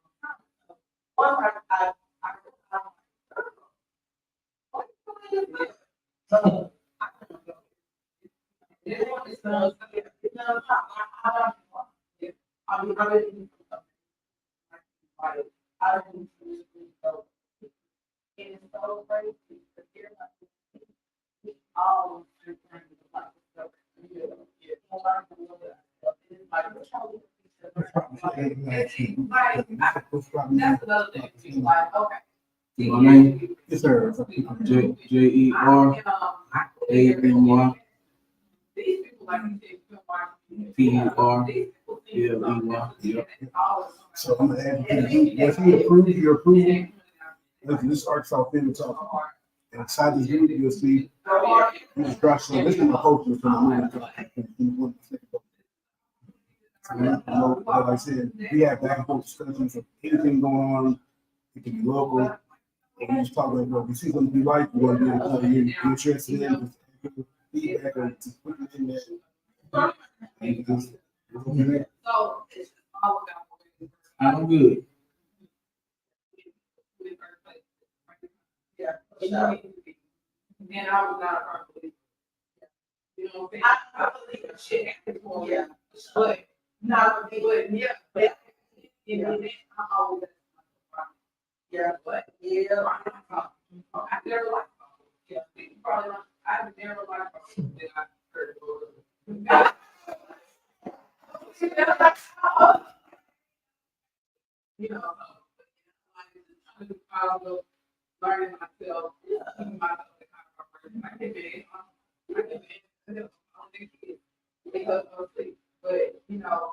long time. Once that's another thing too, like, okay. My name? Yes, sir. Jeramy These people, like you said, Purley. yeah. So I'm gonna add, if you approve your approval, look at this Arkansas Film Talk. And inside this video, you'll see the instruction. This is the poster for the movie. So, you know, like I said, we have back and forth discussions of anything going on. It can be local. And we just talk about what we see something we like, we want to do another year, be interested in, just feedback or to put it in there. And just, So it's all about. I'm good. Yeah. And I was not a part of it. You know what I'm saying? I believe shit happens for me. But not, but yeah, but you know, I'm always. Yeah, but yeah, I never liked it. Yeah, you probably not. I never liked it that I heard of. You know, I was learning myself, keeping myself the kind of person I can be. I don't think because of sleep, but you know,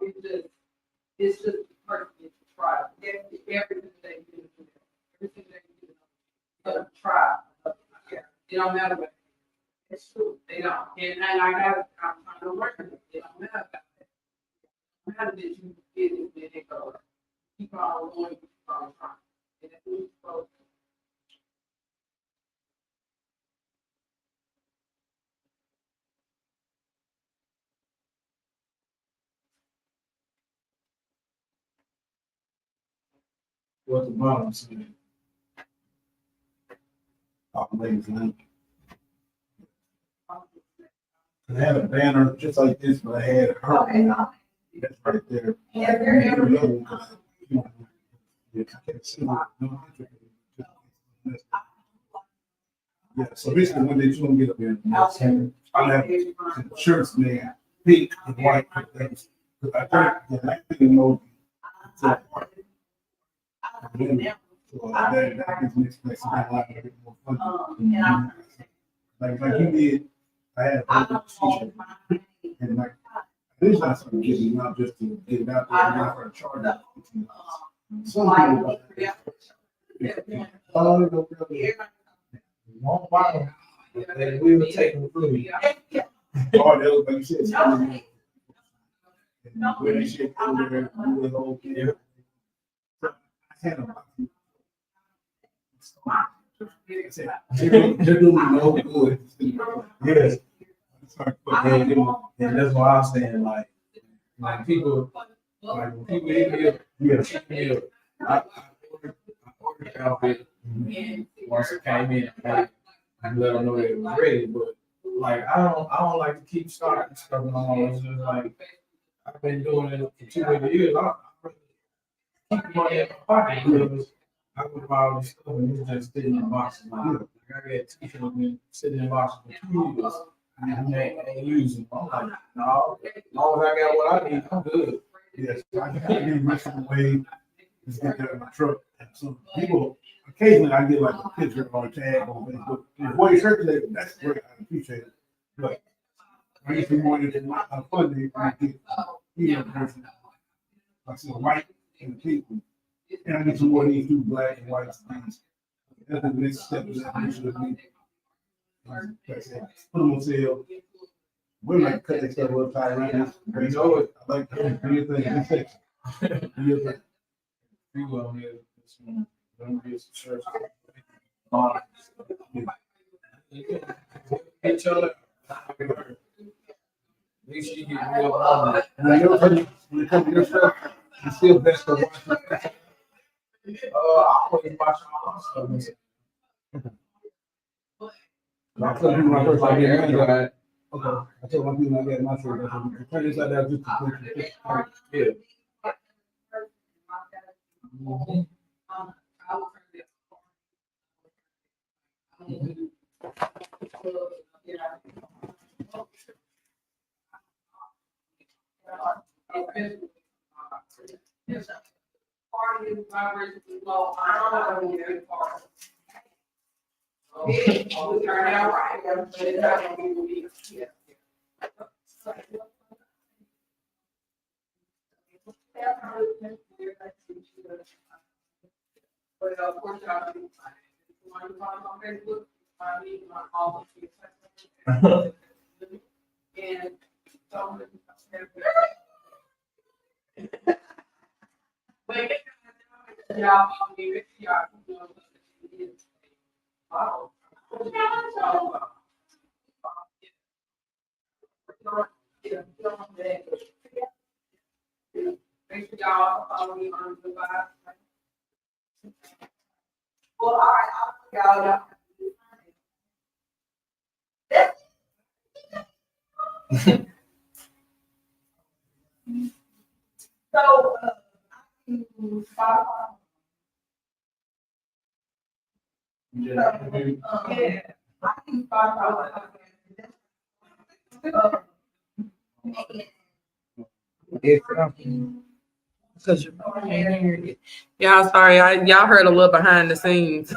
it's just person Right. Everything they do. Everything they do. Try. Yeah. It don't matter what. It's true. They don't. And I'm trying to work with it. It don't matter. It matter that you get it, then it goes. Keep on going, keep on trying. And if we go. What the bottom said. Amazing. I had a banner just like this, but I had her. Okay. That's right there. Yeah, they're everywhere. Yeah, I can't see it. Yeah, so basically when they do get up there, I have shirts made pink and white. Because I think the next thing you know, that gives me space to have a lot more fun. Like you did, I had a t-shirt and like this is not something getting out just to get it out there and not for a charge. Some people, One bottle, and we were taking food. oh, that was like you said, something. And when they shit over there, do the whole thing. I had a they're doing no good. Yes. Sorry, And that's why I'm saying, like people, like when people hit me up, I ordered the outfit. Once it came in, like, I let them know that it was ready, but like I don't like to keep stocking stuff and all. It's just like I've been doing it for 2 or 3 years. I keep the money in my pocket because I would buy all this stuff and it's just sitting in boxes. Like I got t-shirts been sitting in boxes for 2 years and I ain't using them. I'm like, no, as long as I got what I need, I'm good. yes, I can't be missing away. Just get that in my truck. And so people, occasionally I get like a picture or a tag on Facebook. And boy, you circulate it, that's great. I appreciate it. But I used to be more than a fun day when I get email person. I see a white and the people. And I get some more of these two black and white things. That's the next step is that we should be. Put them on sale. Women like cut their stuff up tight around this. You know it. I like that. Do your thing. Do your thing. Few of them is don't get some shirts. Each other. At least you get real hungry. When it comes to your stuff, it's still best to watch it. I always watch my own stuff. I told people when I first started getting money, right? Okay. I told my people I got my shirt. I said, turn this side down just to think. Yeah. Party vibration is low. I don't know if it's party. We turn out right, but it's not gonna be the week. Yeah. But of course, y'all do. You want to follow on Facebook, find me on all of the. And so. But y'all, wow. Make sure y'all follow me on the vibe. Well, all right, y'all. So, Yeah. I can find Cause y'all, sorry, y'all heard a little behind the scenes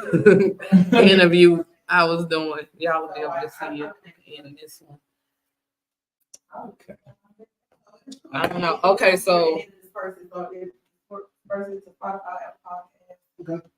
interview I was doing. Y'all will be able to see it in this one. Okay. I don't know. Okay, so versus to Spotify, Apple Podcasts. Okay. And